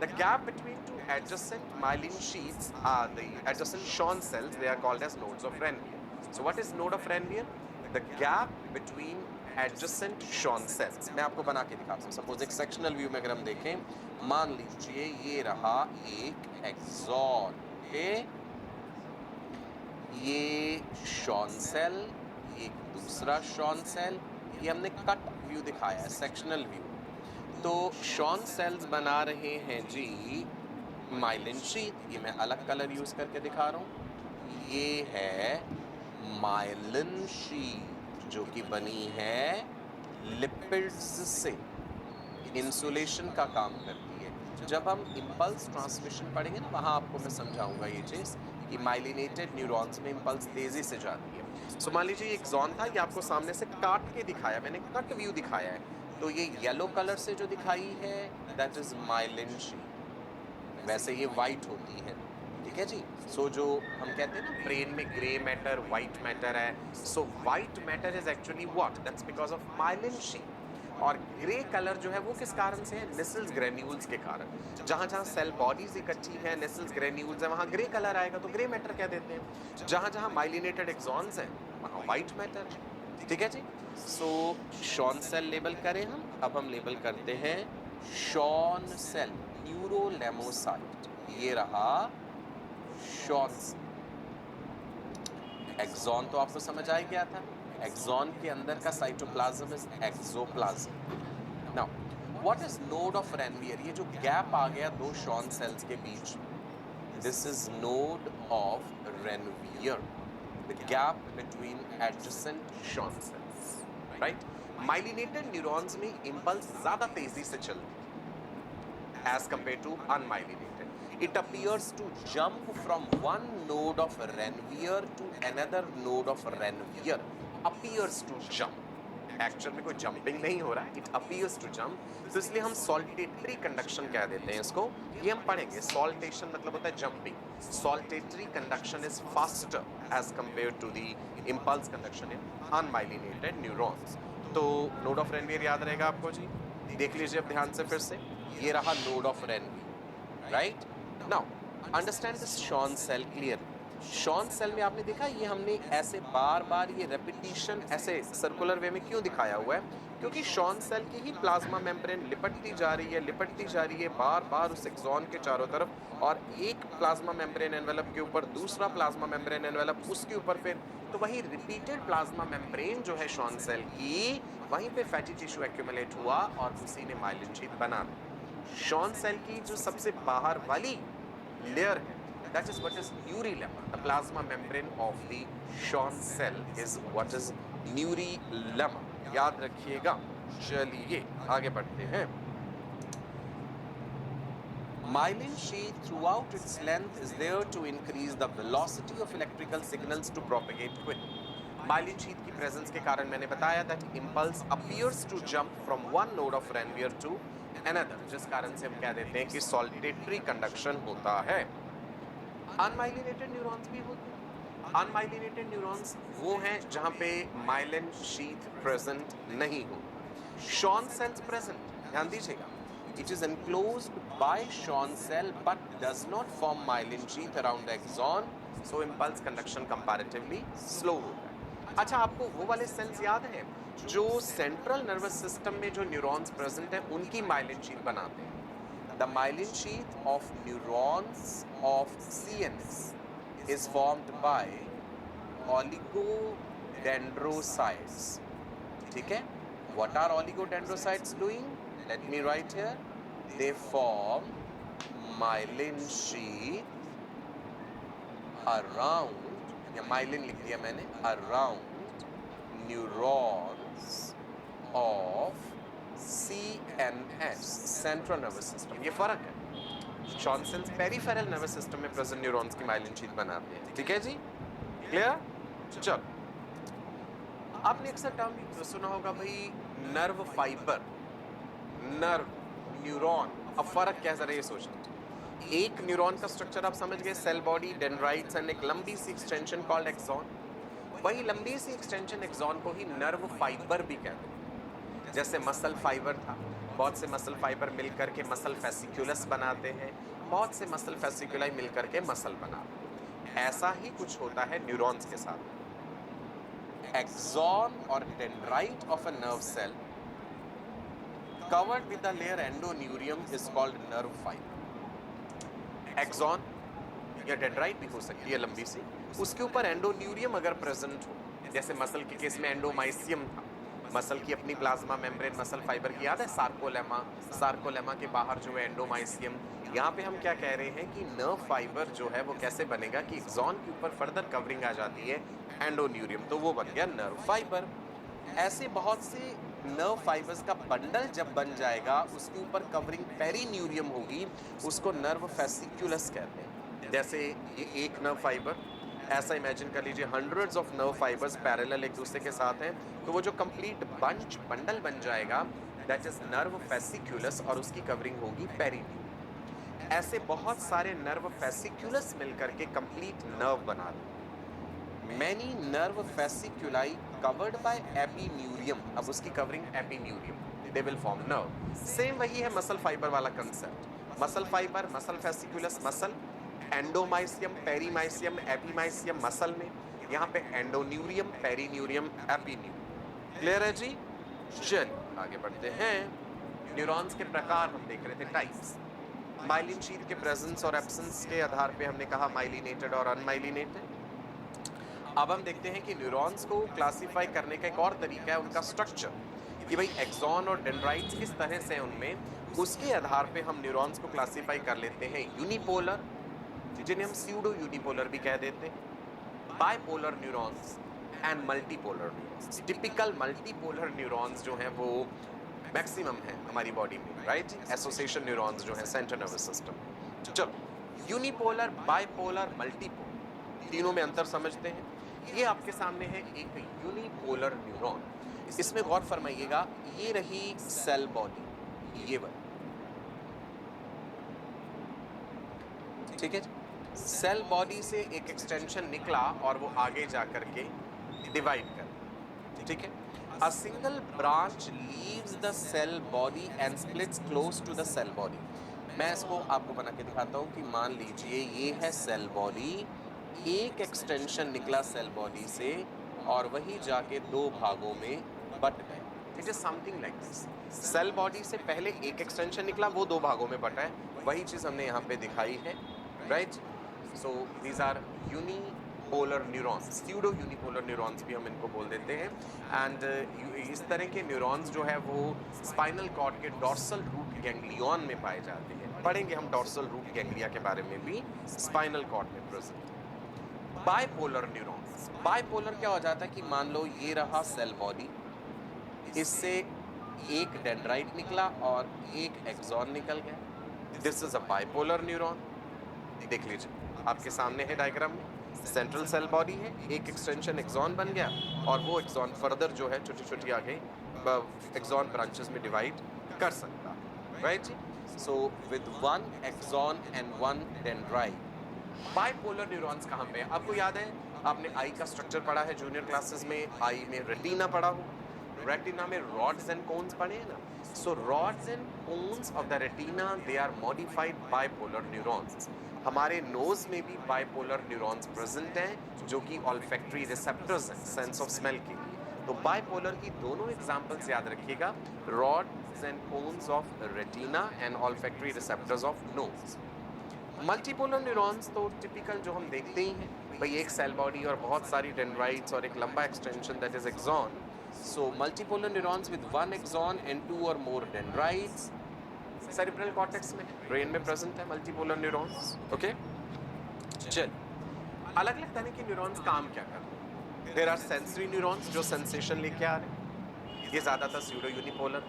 the gap between two adjacent myelin sheaths are the adjacent Schwann cells. They are called as nodes of Ranvier. So what is node of Ranvier? The gap between adjacent Schwann cells. मैं आपको बना के दिखाता हूँ। Suppose एक sectional view में अगर हम देखें, मान लीजिए ये रहा एक axon, okay? ये Schwann cell, एक दूसरा Schwann cell, ये हमने cut view दिखाया है, sectional view। तो Schwann cells बना रहे हैं जी माइलिन शीथ। ये मैं अलग कलर यूज करके दिखा रहा हूँ। ये है माइलिन शीथ जो कि बनी है लिपिड्स से, इंसुलेशन का काम करती है। जब हम इम्पल्स ट्रांसमिशन पढ़ेंगे ना, वहाँ आपको मैं समझाऊंगा ये चीज़ कि माइलिनेटेड न्यूरॉन्स में इम्पल्स तेजी से जाती है। सो मान लीजिए एक ज़ोन था, ये आपको सामने से काट के दिखाया, मैंने कट व्यू दिखाया है। तो ये येलो कलर से जो दिखाई है दैट इज माइलिन शीथ, वैसे ये वाइट होती है, ठीक है जी। सो जो हम कहते हैं ना ब्रेन में ग्रे मैटर वाइट मैटर है, so white matter is actually what, that's because of myelin sheath. और ग्रे कलर जो है वो किस कारण से है? नेसल्स ग्रेन्यूल्स के कारण। जहाँ जहाँ सेल बॉडीज इकट्ठी है, नेसल्स ग्रेन्यूल्स है, वहाँ ग्रे कलर आएगा तो ग्रे मैटर कह देते हैं। जहाँ जहाँ माइलिनेटेड एक्सॉन्स हैं वहाँ वाइट मैटर, ठीक है जी। सो Schwann सेल लेबल करें हम, अब हम लेबल करते हैं Schwann सेल न्यूरोलेमोसाइट। ये रहा Schwann सेल। एक्सॉन तो आपको समझ आ गया था, एक्सॉन के अंदर का cytoplasm is axoplasm. Now what is node of Ranvier? ये जो गैप आ गया दो Schwann सेल्स के बीच, this is node of Ranvier, the gap between adjacent Schwann cells, right? Myelinated neurons में impulse ज़्यादा तेजी से चलती है as compared to unmyelinated. It appears to jump from one node of Ranvier to another node of Ranvier. Appears to jump. Actual में कोई jumping नहीं हो रहा है, इट अपीयर्स टू जंप। तो इसलिए हम सॉल्टेटरी कंडक्शन कह देते हैं इसको। ये हम पढ़ेंगे, सॉल्टेशन मतलब होता है jumping. Saltatory conduction is faster as compare to the impulse conduction in unmyelinated neurons. तो नोड ऑफ Ranvier याद रहेगा आपको जी, देख लीजिए अब ध्यान से फिर से। ये रहा node of Ranvier, right? Now understand this Schwann cell clear. Schwann cell में आपने देखा ये हमने ऐसे बार बार ये रेपिटेशन ऐसे सर्कुलर वे में क्यों दिखाया हुआ है? क्योंकि Schwann सेल की ही प्लाज्मा मेम्ब्रेन लिपटती जा रही है बार बार उस एक्सॉन के चारों तरफ, और एक प्लाज्मा मेम्ब्रेन एनवेलप के ऊपर दूसरा प्लाज्मा मेम्ब्रेन एनवेलप, उसके ऊपर फिर, तो वही रिपीटेड प्लाज्मा मेम्ब्रेन जो है Schwann सेल की, वहीं पे फैटी टिश्यू एक्यूमुलेट हुआ और उसी ने माइलिन शीथ बना दी। Schwann सेल की जो सबसे बाहर वाली लेयर है, that is what is neurilemma. The plasma membrane of the Schwann cell is what is neurilemma. याद रखिएगा। चलिए आगे बढ़ते हैं। Myelin sheath throughout its length is there to increase the velocity of electrical signals to propagate quickly. Myelin sheath की presence के कारण मैंने बताया that impulse appears to jump from one node of Ranvier to another, जिस कारण से हम कह देते हैं कि सॉल्टेटरी कंडक्शन होता है। अनमाइलिनेटेड न्यूरॉन्स भी होते हैं। अनमाइलिनेटेड न्यूरॉन्स वो हैं जहां पे माइलिन शीथ प्रेजेंट नहीं हो। Schwann cells present, ध्यान दीजिएगा, it is enclosed by Schwann cell but does not form myelin sheath around the axon, so impulse conduction comparatively slow होता है। अच्छा, आपको वो वाले सेल्स याद हैं जो सेंट्रल नर्वस सिस्टम में जो न्यूरॉन्स प्रेजेंट हैं उनकी माइलिन शीथ बनाते हैं। The myelin sheath of neurons of CNS is formed by oligodendrocytes, ठीक है? What are oligodendrocytes doing? Let me write here. They form myelin sheath around, या myelin लिख दिया मैंने, around neurons of CNS, central nervous system. ये फर्क है। Schwann cells peripheral nervous system में प्रेजेंट न्यूरॉन्स की माइलिन शीथ बनाते हैं। ठीक है जी, क्लियर? चलो, आपने अक्सर टर्म सुना होगा भाई, नर्व फाइबर, नर्व, न्यूरॉन। अब फर्क क्या है जरा ये सोचना। एक न्यूरॉन का स्ट्रक्चर आप समझ गए, सेल बॉडी, डेंड्राइट्स एंड एक लंबी सी एक्सटेंशन कॉल्ड एक्सॉन। वही लंबी सी एक्सटेंशन एक्सॉन को ही नर्व फाइबर भी कहते हैं। जैसे मसल फाइबर था, बहुत से मसल फाइबर मिलकर के मसल फेसिकुलस बनाते हैं, बहुत से मसल फेसिकुलाई मिलकर के मसल बनाते हैं। ऐसा ही कुछ होता है न्यूरॉन्स के साथ। Axon or dendrite of a nerve cell covered with the layer endoneurium is called nerve fiber. Axon या डेंड्राइट भी हो सकती है लंबी सी, उसके ऊपर एंडोन्यूरियम अगर प्रेजेंट हो, जैसे मसल के केस में एंडोमाइसियम था, मसल की अपनी प्लाज्मा मेम्ब्रेन मसल फाइबर की याद है, सार्कोलेमा, सार्कोलेमा के बाहर जो है एंडोमाइसियम। यहाँ पे हम क्या कह रहे हैं कि नर्व फाइबर जो है वो कैसे बनेगा कि एक्सॉन के ऊपर फर्दर कवरिंग आ जाती है एंडोन्यूरियम, तो वो बन गया नर्व फाइबर। ऐसे बहुत से नर्व फाइबर्स का बंडल जब बन जाएगा, उसके ऊपर कवरिंग पेरीन्यूरियम होगी, उसको नर्व फेसिकुलस कहते हैं। जैसे ये एक नर्व फाइबर, ऐसा इमेजिन कर लीजिए hundreds of nerve fibres parallel एक दूसरे के साथ हैं, तो वो जो कंप्लीट बंच बंडल बन जाएगा दैट इज नर्व फेसिकुलस, और उसकी कवरिंग होगी पेरीन्यूरियम। ऐसे बहुत सारे नर्व फेसिकुलस मिलकर के कंप्लीट नर्व बना दें। Many nerve fasciculi covered by epineurium, अब उसकी covering epineurium, they will form nerve. Same वही है मसल फाइबर वाला concept. Muscle fibre, muscle fasciculus, muscle, endomysium, perimysium, epimysium muscle में, यहाँ पे एंडोन्यूरियम, पेरीन्यूरियम, एपिन्यूरियम। क्लियर है जी? चलिए आगे बढ़ते हैं। न्यूरॉन्स के प्रकार हम देख रहे थे, टाइप्स। माइलिन शीथ के प्रेजेंस और एब्सेंस के आधार पे हमने कहा माइलिनेटेड और अनमाइलिनेटेड। अब हम देखते हैं कि न्यूरॉन्स को क्लासिफाई करने का एक और तरीका है उनका स्ट्रक्चर, कि भाई एक्सॉन और डेंड्राइट्स किस तरह से उनमें, उसके आधार पे हम न्यूरॉन्स को क्लासिफाई कर लेते हैं। यूनिपोलर, जिन्हें हम स्यूडो यूनिपोलर भी कह देते हैं, bipolar neurons and multipolar neurons. Typical multipolar neurons जो हैं वो मैक्सिमम है हमारी बॉडी में, राइट? एसोसिएशन न्यूरॉन्स जो हैं सेंट्रल नर्वस सिस्टम। चलो, यूनिपोलर, बाइपोलर, मल्टीपोलर, तीनों में अंतर समझते हैं। ये आपके सामने है एक यूनिपोलर न्यूरॉन। इसमें गौर फरमाइएगा, ये रही सेल बॉडी, ये वाली, ठीक है? सेल बॉडी से एक एक्सटेंशन निकला और वो आगे जा करके डिवाइड कर, ठीक है? A single branch leaves the cell body and splits close to the cell body. मैं इसको आपको बना के दिखाता हूँ कि मान लीजिए ये है सेल बॉडी, एक एक्सटेंशन निकला सेल बॉडी से और वही जाके दो भागों में बट गए। It is something like this. Cell body से पहले एक एक्सटेंशन निकला, वो दो भागों में बटा है, वही चीज हमने यहाँ पे दिखाई है, right? So these are unipolar neurons, pseudo unipolar neurons भी हम इनको बोल देते हैं। एंड इस तरह के न्यूरॉन्स जो है वो स्पाइनल कॉर्ड के डॉर्सल रूट गैंग्लियन में पाए जाते हैं। पढ़ेंगे हम डॉर्सल रूट गैंग्लिया के बारे में भी, स्पाइनल कॉर्ड में प्रेजेंट। बाइपोलर न्यूरॉन्स, बाइपोलर क्या हो जाता है कि मान लो ये रहा सेल बॉडी, इससे एक डेंड्राइट निकला और एक एक्सॉन निकल गया, this is a bipolar neuron. देख लीजिए आपके सामने है डायग्राम में, सेंट्रल सेल बॉडी है, एक एक्सटेंशन एक्सॉन बन गया और वो एक्सॉन फर्दर जो है छोटी छोटी आगे एक्सॉन ब्रांचेस में डिवाइड कर सकता है, राइट जी। So with one axon and one dendrite. Bipolar neurons कहाँ पे है? आपको याद है, आपने आई का स्ट्रक्चर पढ़ा है जूनियर क्लासेस में, आई में रेटिना पढ़ा हो, रेटिना में रॉड्स एंड कोन्स पढ़े हैं ना। So rods and cones of the retina they are modified bipolar neurons. हमारे नोज में भी बाइपोलर न्यूरॉन्स प्रेजेंट हैं जो कि ऑल्फैक्टरी रिसेप्टर्स हैं सेंस ऑफ स्मेल के लिए। तो बाइपोलर की दोनों एग्जांपल्स याद रखिएगा, rods and cones of retina and olfactory receptors of nose. Multipolar neurons तो टिपिकल जो हम देखते ही हैं, भाई एक सेल बॉडी और बहुत सारी डेंड्राइट्स और एक लंबा extension that is axon. So multipolar neurons with one axon and two or more dendrites cerebral cortex में, ब्रेन में प्रेजेंट है मल्टीपोलर न्यूरॉन्स। ओके, चल अलग अलग तरह के न्यूरॉन्स काम क्या करते हैं? देयर आर सेंसरी न्यूरॉन्स जो सेंसेशन लेके आ रहे हैं, ये ज्यादातर pseudo unipolar.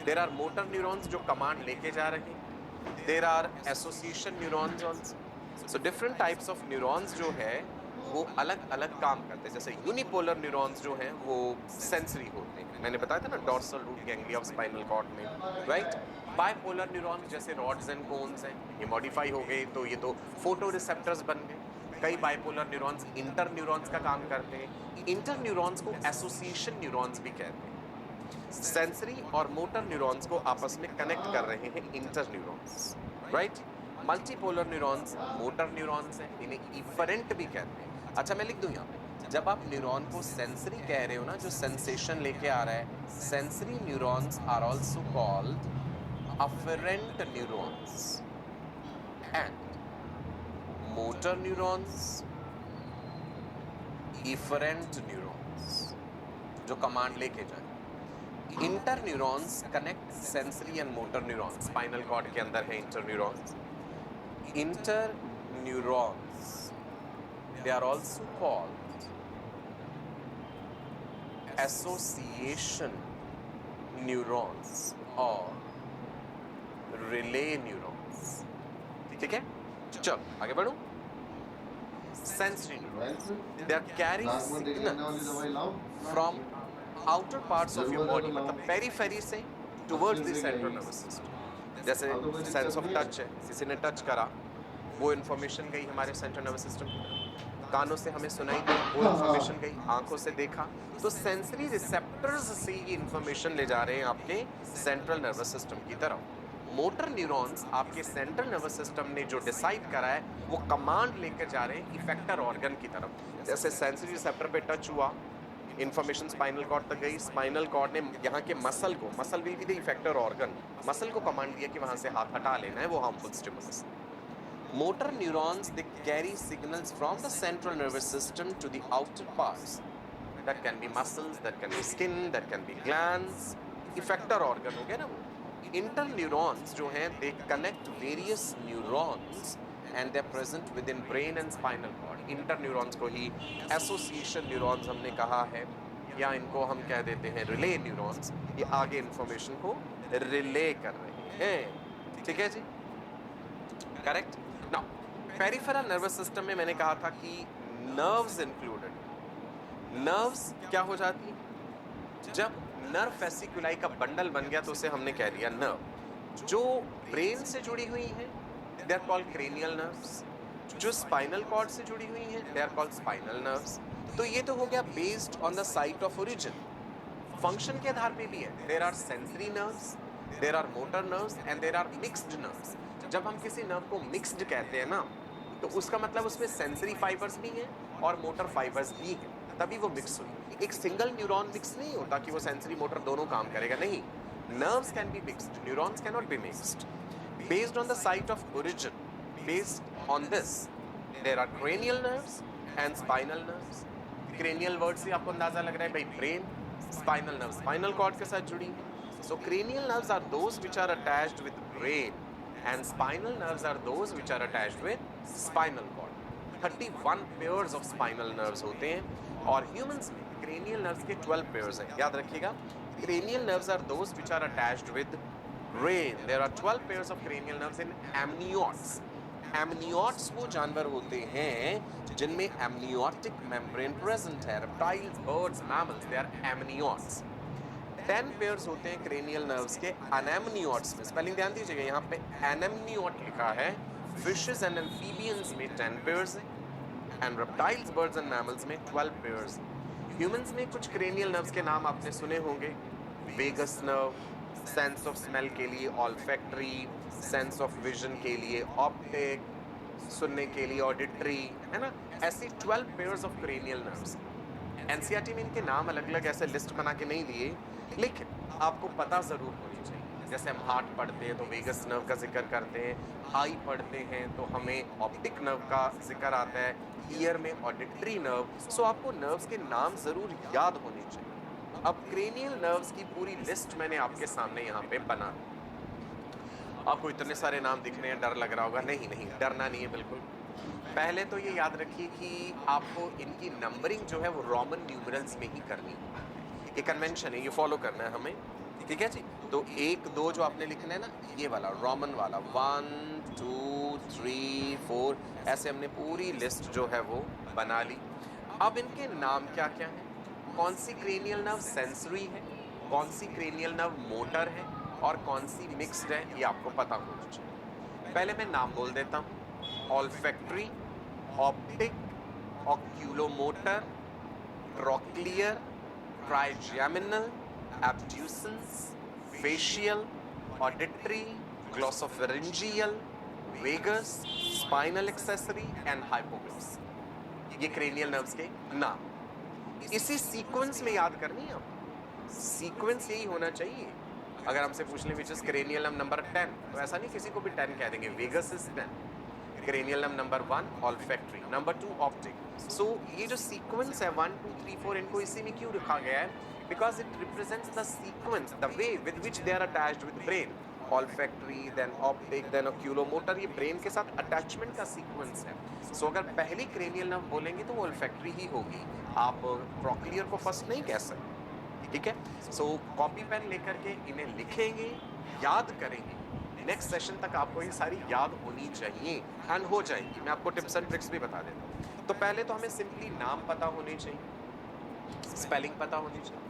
There are motor neurons जो कमांड लेके जा रहे हैं। There are association neurons also. So different types of neurons जो है वो अलग अलग काम करते हैं। जैसे यूनिपोलर न्यूरॉन्स जो हैं वो सेंसरी होते हैं, मैंने बताया था ना, dorsal root ganglia of spinal cord में, राइट। बाइपोलर न्यूरॉन्स जैसे रॉड्स एंड कोन्स हैं, ये मॉडिफाई हो गए तो ये तो फोटो रिसेप्टर्स बन गए। कई बाइपोलर न्यूरॉन्स इंटर न्यूरॉन्स का काम करते हैं। इंटर न्यूरॉन्स को एसोसिएशन न्यूरॉन्स भी कहते हैं। सेंसरी और मोटर न्यूरॉन्स को आपस में कनेक्ट कर रहे हैं inter neurons, right. Multipolar neurons motor neurons हैं, इन्हें इफरेंट भी कहते हैं। अच्छा मैं लिख दूं यहाँ पे, जब आप न्यूरॉन को सेंसरी कह रहे हो ना, जो सेंसेशन लेके आ रहा है, sensory neurons are also called afferent neurons and motor neurons efferent neurons जो कमांड लेके जाए। Inter neurons connect sensory and motor neurons, spinal cord के अंदर है inter neurons. Inter neurons they are also called association neurons और relay neurons, ठीक है। चल आगे बढ़ो। Sensory neurons they are carrying signal from outer parts of your body, मतलब पेरिफेरी से towards the central nervous system. जैसे सेंस ऑफ टच है, किसी ने टच करा, वो इन्फॉर्मेशन गई हमारे सेंट्रल नर्वस सिस्टम की तरफ। कानों से हमें सुनाई दी, वो इन्फॉर्मेशन गई, आंखों से देखा, तो सेंसरी रिसेप्टर्स से ये इन्फॉर्मेशन ले जा रहे हैं आपके सेंट्रल नर्वस सिस्टम की तरफ। मोटर न्यूरॉन्स आपके सेंट्रल नर्वस सिस्टम ने जो डिसाइड करा है वो कमांड लेकर जा रहे हैं इफेक्टर ऑर्गन की तरफ। जैसे सेंसरी रिसेप्टर पे टच हुआ, इन्फॉर्मेशन स्पाइनल कॉर्ड तक गई, स्पाइनल कॉर्ड ने यहाँ के मसल को, muscle will be the effector organ, muscle को कमांड दिया कि वहाँ से हाथ हटा लेना है, वो harmful stimulus. Motor neurons they carry signals from the central nervous system to the outer parts, that can be muscles, that can be skin, that can be glands, effector organ हो गया ना वो। इंटर न्यूरॉन्स जो हैं they connect various neurons and they are present within brain and spinal cord. Inter neurons को ही association neurons हमने कहा है, या इनको हम कह देते हैं रिले न्यूरॉन्स। ये आगे इंफॉर्मेशन को रिले कर रहे हैं, ठीक है जी, correct. Now peripheral nervous system में मैंने कहा था कि नर्व्स इंक्लूडेड। नर्व्स क्या हो जाती है? जब नर्व फेसिकुलाई का बंडल बन गया तो उसे हमने कह दिया नर्व। जो ब्रेन से जुड़ी हुई है they are called cranial nerves, जो स्पाइनल कॉर्ड से जुड़ी हुई है they are called spinal nerves. तो ये तो हो गया based on the site of origin. Function के आधार पे भी है, there are sensory nerves, there are motor nerves and there are mixed nerves. जब हम किसी नर्व को मिक्स्ड कहते हैं ना, तो उसका मतलब उसमें सेंसरी फाइबर्स भी हैं और मोटर फाइबर्स भी हैं, तभी वो मिक्स हुई। एक सिंगल न्यूरॉन मिक्स नहीं होता कि वो सेंसरी मोटर दोनों काम करेगा, नहीं। Nerves can be mixed, neurons can not be mixed based on the site of origin. Based on this there are cranial nerves and spinal nerves. Cranial word से आपको अंदाजा लग रहा है भाई brain, spinal nerve spinal cord के साथ जुड़ी है। So cranial nerves are those which are attached with brain and spinal nerves are those which are attached with spinal cord. 31 pairs of spinal nerves होते हैं और humans में cranial nerves के 12 pairs हैं, याद रखिएगा। cranial nerves are those which are attached with brain. There are 12 pairs of cranial nerves in amniotes. Amniotes वो जानवर होते हैं जिनमें एमनियोटिक मेम्ब्रेन प्रेजेंट है। Reptiles, birds, mammals, they are amniotes. 10 pairs होते हैं क्रेनियल नर्व्स के अनेमनियोट्स में। स्पेलिंग ध्यान दीजिएगा, यहाँ पे एनेमनियोट लिखा है। फिशेस एंड एम्फीबियंस में 10 पेयर्स है, and reptiles, birds and mammals में 12 पेयर्स। ह्यूमंस में कुछ क्रेनियल नर्व्स के नाम आपने सुने होंगे। Vagus nerve, sense of smell के लिए ऑल्फैक्टरी, सेंस ऑफ विजन के लिए ऑप्टिक, सुनने के लिए ऑडिटरी, है ना। ऐसी 12 pairs of cranial nerves. NCERT में इनके नाम अलग अलग ऐसे लिस्ट बना के नहीं दिए, लेकिन आपको पता जरूर होनी चाहिए। जैसे हम हार्ट पढ़ते हैं तो वेगस नर्व का जिक्र करते हैं, आई पढ़ते हैं तो हमें ऑप्टिक नर्व का जिक्र आता है, ईयर में ऑडिटरी नर्व। सो आपको नर्व्स के नाम जरूर याद होने चाहिए। अब क्रेनियल नर्व्स की पूरी लिस्ट मैंने आपके सामने यहाँ पे बना दी। आपको इतने सारे नाम दिख रहे हैं, डर लग रहा होगा। नहीं नहीं, डरना नहीं है बिल्कुल। पहले तो ये याद रखिए कि आपको इनकी नंबरिंग जो है वो रोमन न्यूमरल्स में ही करनी है। ये कन्वेंशन है, ये फॉलो करना है हमें, ठीक है जी। तो 1 2 जो आपने लिखना है ना, ये वाला रोमन वाला 1 2 3 4, ऐसे हमने पूरी लिस्ट जो है वो बना ली। अब इनके नाम क्या क्या हैं, कौन सी क्रेनियल नर्व सेंसरी है, कौन सी क्रेनियल नर्व मोटर है और कौन सी मिक्स्ड है, ये आपको पता होना चाहिए। पहले मैं नाम बोल देता हूँ। Olfactory, optic, oculomotor, trochlear, trigeminal, abducens, facial, auditory, glossopharyngeal, vagus, spinal accessory and hypoglossal. ये क्रेनियल नर्व्स के नाम। इसी सीक्वेंस में याद करनी है आप। सीक्वेंस यही होना चाहिए। अगर हमसे पूछ लें विच इज क्रेनियल नंबर 10, तो ऐसा नहीं किसी को भी 10 कह देंगे। Vagus is 10, cranial number 1 olfactory, number 2 optic. सो ये जो सीक्वेंस है 1 2 3 4, इनको इसी में क्यों रखा गया है? Because it represents the sequence, the way with which they are attached with brain. Olfactory, then optic, then oculomotor, ये ब्रेन के साथ अटैचमेंट का सीक्वेंस है। सो अगर पहली क्रेनियल नर्व बोलेंगे तो वो ऑल्फैक्टरी ही होगी, आप ट्रोक्लियर को फर्स्ट नहीं कह सकते, ठीक है। सो कॉपी पेन लेकर के इन्हें लिखेंगे, याद करेंगे। नेक्स्ट सेशन तक आपको ये सारी याद होनी चाहिए एंड हो जाएंगी। मैं आपको टिप्स एंड ट्रिक्स भी बता देता हूँ। तो पहले तो हमें सिंपली नाम पता होने चाहिए, स्पेलिंग पता होनी चाहिए।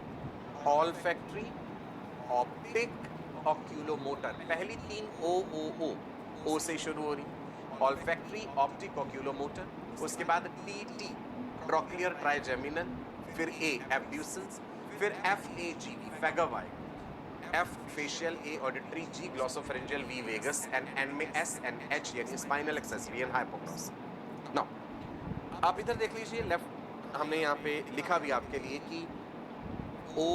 ऑल्फैक्टरी, ऑप्टिक, ऑक्यूलोमोटर, पहली 3 ओ से शुरू हो रही। ऑल्फैक्टरी, ऑप्टिक, ऑक्यूलोमोटर, उसके बाद टी ट्रोक्लियर, ट्राइजेमिनल, फिर ए एब्ड्यूसेंस, फिर FAG फैगोवाइड, F facial, A auditory, G glossopharyngeal, V vagus and N में S and H यानी spinal accessory and hypoglossal. Now आप इधर देख लीजिए, लेफ्ट हमने यहाँ पे लिखा भी आपके लिए कि O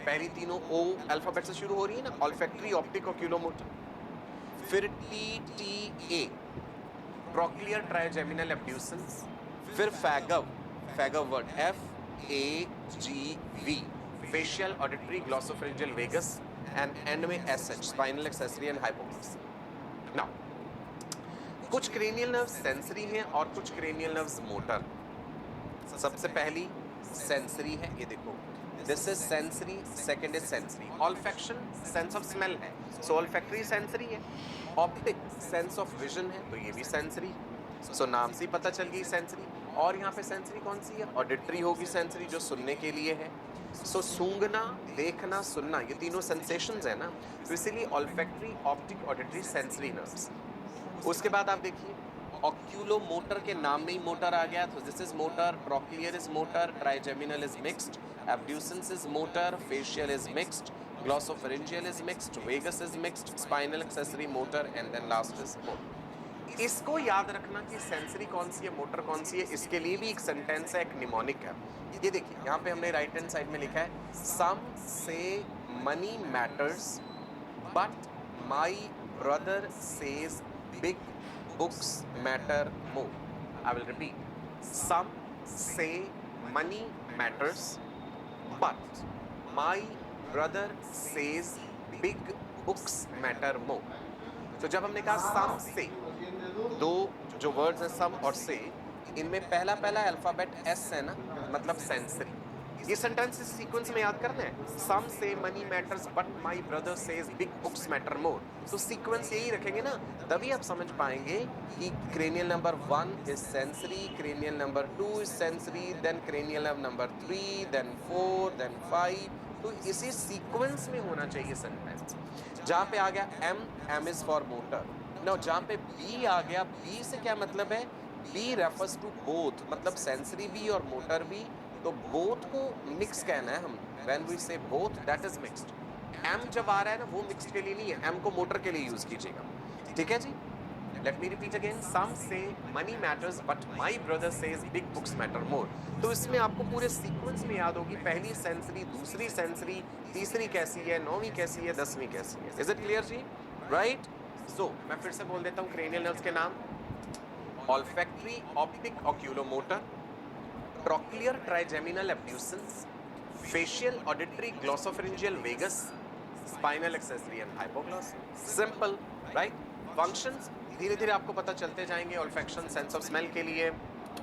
पहली तीनों O अल्फाबेट से शुरू हो रही है ना, ऑल्फैक्टरी, ऑप्टिक, ऑक्यूलोमोटर। फिर TTA ट्रोक्लियर, ट्राइजेमिनल, एब्ड्यूसेंस, फिर फैगव word FAGV facial, auditory, glossopharyngeal, vagus and end में SH spinal accessory and hypoglossal. Now कुछ क्रेनियल नर्व्स सेंसरी हैं और कुछ क्रेनियल नर्व्स मोटर। सबसे पहली सेंसरी है, ये देखो, this is sensory, second is sensory. Olfaction sense of smell है, सो ऑल्फैक्टरी सेंसरी है। ऑप्टिक सेंस ऑफ विजन है, तो ये भी सेंसरी, सो नाम से ही पता चल गई सेंसरी। और यहाँ पे सेंसरी कौन सी है? ऑडिटरी होगी सेंसरी, जो सुनने के लिए है। सो सूंघना, देखना, सुनना, ये तीनों सेंसेशंस है ना, तो इसीलिए olfactory, optic, auditory sensory nerves. उसके बाद आप देखिए ऑक्यूलोमोटर के नाम में ही मोटर आ गया, तो this is motor, trochlear is motor, trigeminal is mixed, abducens is motor, facial is mixed, glossopharyngeal is mixed, vagus is mixed, spinal accessory motor and then last is motor. इसको याद रखना कि सेंसरी कौन सी है, motor कौन सी है, इसके लिए भी एक सेंटेंस है, एक निमोनिक है। ये देखिए यहाँ पे हमने राइट हैंड साइड में लिखा है, some say money matters but my brother says big books matter more. I will repeat, some say money matters but my brother says big books matter more. तो जब हमने कहा सम से, दो जो वर्ड्स हैं सम और से, इनमें पहला अल्फाबेट S है ना, मतलब सेंसरी। ये सेंटेंस इस सीक्वेंस में याद करना है। Some say money matters but my brother says big books matter more. तो सीक्वेंस यही रखेंगे ना, तभी आप समझ पाएंगे कि cranial number 1 is sensory, cranial number 2 is sensory, then cranial number 3, then 4, then 5। तो इसी सीक्वेंस में होना चाहिए सेंटेंस। जहां पे आ गया M is for motor. Now जहां पे बी आ गया, बी से क्या मतलब है? बी रेफर्स टू बोथ, मतलब सेंसरी भी और मोटर भी। तो बोथ को मिक्स कहना है हम। When we say both that is mixed. M जब आ रहा है ना, वो मिक्स्ड के लिए नहीं है, एम को मोटर के लिए यूज कीजिएगा। ठीक है जी। Let me repeat again. Some say money matters but my brother says big books matter more. तो इसमें आपको पूरे सीक्वेंस में याद होगी, पहली सेंसरी, दूसरी सेंसरी, तीसरी कैसी है, 9वीं कैसी है, 10वीं कैसी है। इज इट क्लियर जी? राइट। सो मैं फिर से बोल देता हूँ क्रेनियल नर्व्स के नाम। olfactory, optic, oculomotor, trochlear, trigeminal abducens, facial, auditory, glossopharyngeal, vagus, spinal accessory and hypoglossal। Simple, right? Functions धीरे धीरे आपको पता चलते जाएंगे। olfaction सेंस ऑफ स्मेल के लिए,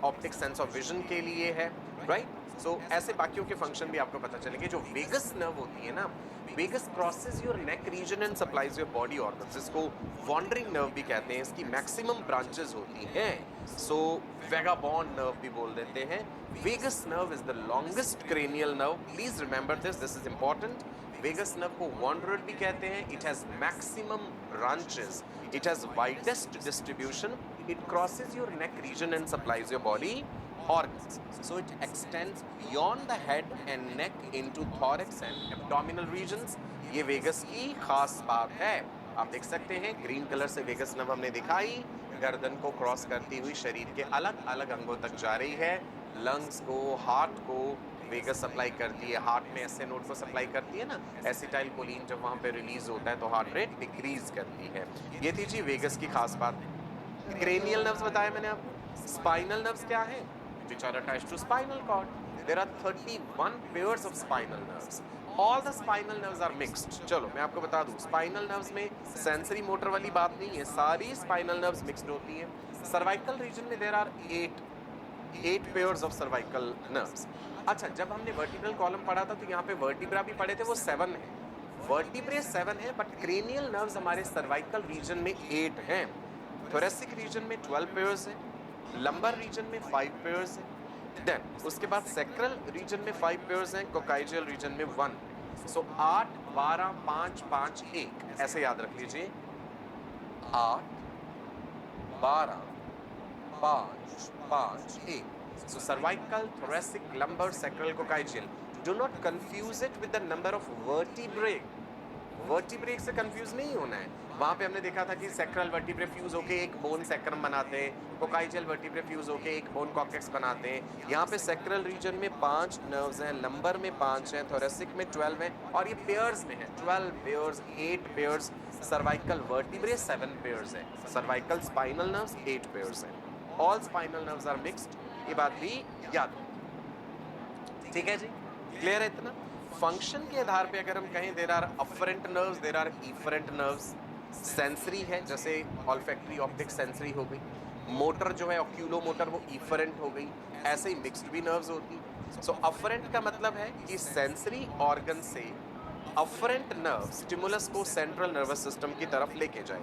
ऑप्टिक सेंस ऑफ विजन के लिए है, राइट? सो ऐसे बाकियों के फंक्शन भी आपको पता चलेंगे। जो वेगस नर्व होती है ना, vagus crosses your neck region and supplies your body organs. इसको वॉन्डरिंग नर्व भी कहते हैं। इसकी मैक्सिमम ब्रांचेस होती हैं, सो वेगाबॉन्ड नर्व भी बोल देते हैं। Vagus nerve is the longest cranial nerve. Please remember this is important. Vagus nerve को वॉन्डरर भी कहते हैं। It has maximum branches, it has widest distribution, it crosses your neck region and supplies your body organs. So it extends beyond the head and neck into thorax and abdominal regions. ये vagus की खास बात है। आप देख सकते हैं green colour से वेगस नर्व हमने दिखाई, गर्दन को क्रॉस करती हुई शरीर के अलग अलग अंगों तक जा रही है। लंग्स को, हार्ट को वेगस सप्लाई करती है। हार्ट में एसए नोड को सप्लाई करती है ना, एसिटाइल कोलिन जब वहाँ पे रिलीज होता है तो हार्ट रेट डिक्रीज करती है। ये थी जी वेगस की खास बात। क्रेनियल नर्व्स बताया मैंने आपको। स्पाइनल नर्व्स क्या है? which are attached to spinal cord. There are 31 pairs of spinal nerves. All the spinal nerves are mixed. चलो मैं आपको बता दूं, स्पाइनल नर्व्स में सेंसरी मोटर वाली बात नहीं है, सारी स्पाइनल नर्व्स मिक्स्ड होती हैं। सर्वाइकल रीजन में there are 8 pairs of cervical nerves. अच्छा, जब हमने वर्टिब्रल कॉलम पढ़ा था तो यहाँ पे वर्टिब्रा भी पढ़े थे, वो 7 है। वर्टिब्रे 7 है, बट क्रेनियल नर्व्स हमारे सर्वाइकल रीजन में 8 हैं। थोरेसिक रीजन में 12 पेयर्स हैं, लंबर रीजन में 5 पेयर्स हैं, देन उसके बाद सेक्रल रीजन में 5 पेयर्स हैं, कोकाइजियल रीजन में 1। सो 8 12 5 5 1 ऐसे याद रख लीजिए। 8 12 5 5 1। So cervical, thoracic, lumbar, sacral, coccygeal. Do not confuse it with the number of vertebrae. Vertebrae से कंफ्यूज नहीं होना है। वहाँ पे हमने देखा था कि सेक्रल वर्टिब्रे फ्यूज होके एक बोन सेक्रम बनाते हैं, कोकाइजियल वर्टिब्रे फ्यूज होके एक बोन कॉर्टेक्स बनाते हैं। यहाँ पे सेक्रल रीजन में 5 नर्व्स हैं, लंबर में 5 हैं, थोरेसिक में 12 हैं, और ये पेयर्स में है 12 pairs, 8 pairs. Cervical vertebrae 7 pairs हैं, सर्वाइकल स्पाइनल नर्व्स 8 पेयर्स हैं। All spinal nerves are mixed, ये बात भी याद हो। ठीक है जी, क्लियर है इतना? फंक्शन के आधार पे अगर हम कहें there are afferent nerves, there are efferent nerves. Sensory है, जैसे ऑल्फैक्टरी, ऑप्टिक सेंसरी हो गई। मोटर जो है ऑक्यूलो मोटर, वो इफरेंट हो गई। ऐसे ही मिक्स्ड भी नर्व्स होती। सो अफरेंट का मतलब है कि सेंसरी ऑर्गन से अफरेंट नर्व स्टिमुलस को सेंट्रल नर्वस सिस्टम की तरफ लेके जाए।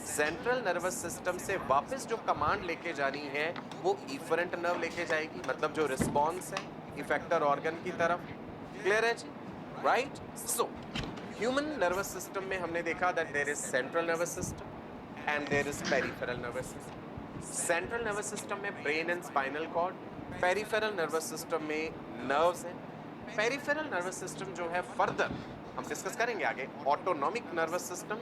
सेंट्रल नर्वस सिस्टम से वापस जो कमांड लेके जानी है वो इफरेंट नर्व लेके जाएगी, मतलब जो रिस्पॉन्स है इफेक्टर ऑर्गन की तरफ। क्लियर है जी? Right. So human nervous system में हमने देखा that there is central nervous system and there is peripheral nervous system. Central nervous system में brain and spinal cord, peripheral nervous system में नर्व्स हैं। पेरिफेरल नर्वस सिस्टम जो है further हम discuss करेंगे आगे, autonomic nervous system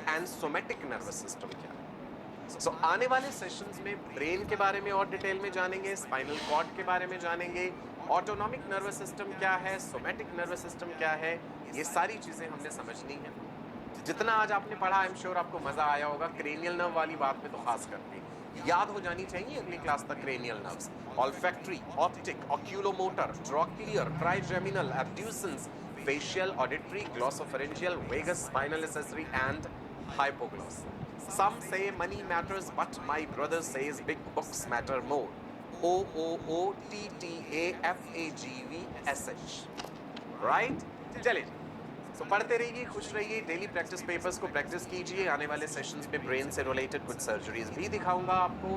and somatic nervous system क्या है। सो आने वाले सेशंस में ब्रेन के बारे में और डिटेल में जानेंगे, स्पाइनल कॉर्ड के बारे में जानेंगे, ऑटोनॉमिक नर्वस सिस्टम क्या है, सोमेटिक नर्वस सिस्टम क्या है, ये सारी चीज़ें हमने समझनी है। जितना आज आपने पढ़ा आई एम श्योर आपको मज़ा आया होगा। क्रेनियल नर्व वाली बात में तो खास करके याद हो जानी चाहिए अगली क्लास तक cranial nerves. Olfactory, optic, oculomotor, trochlear, trigeminal, abducens, facial, auditory, glossopharyngeal, vagus, spinal accessory and hypoglossal. Some say money matters, but my brother says big books matter more. OOOTTAFAGVSH, right? चलिए, तो पढ़ते रहिए, खुश रहिए, daily practice papers को practice कीजिए। आने वाले सेशंस में ब्रेन से रिलेटेड कुछ सर्जरीज भी दिखाऊंगा आपको,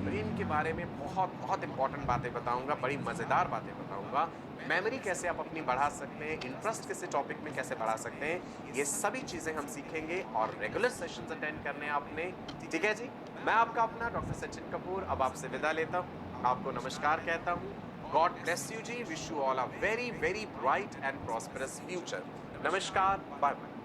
ब्रेन के बारे में बहुत बहुत इंपॉर्टेंट बातें बताऊंगा, बड़ी मजेदार बातें बताऊंगा। मेमोरी कैसे आप अपनी बढ़ा सकते हैं, इंटरेस्ट किसी टॉपिक में कैसे बढ़ा सकते हैं, ये सभी चीजें हम सीखेंगे और रेगुलर सेशंस अटेंड करने हैं आपने। ठीक है जी, मैं आपका अपना डॉक्टर सचिन कपूर अब आपसे विदा लेता हूँ, आपको नमस्कार कहता हूँ। गॉड ब्लेस यू जी, wish you all a very very bright and prosperous future. नमस्कार, बाय बाय।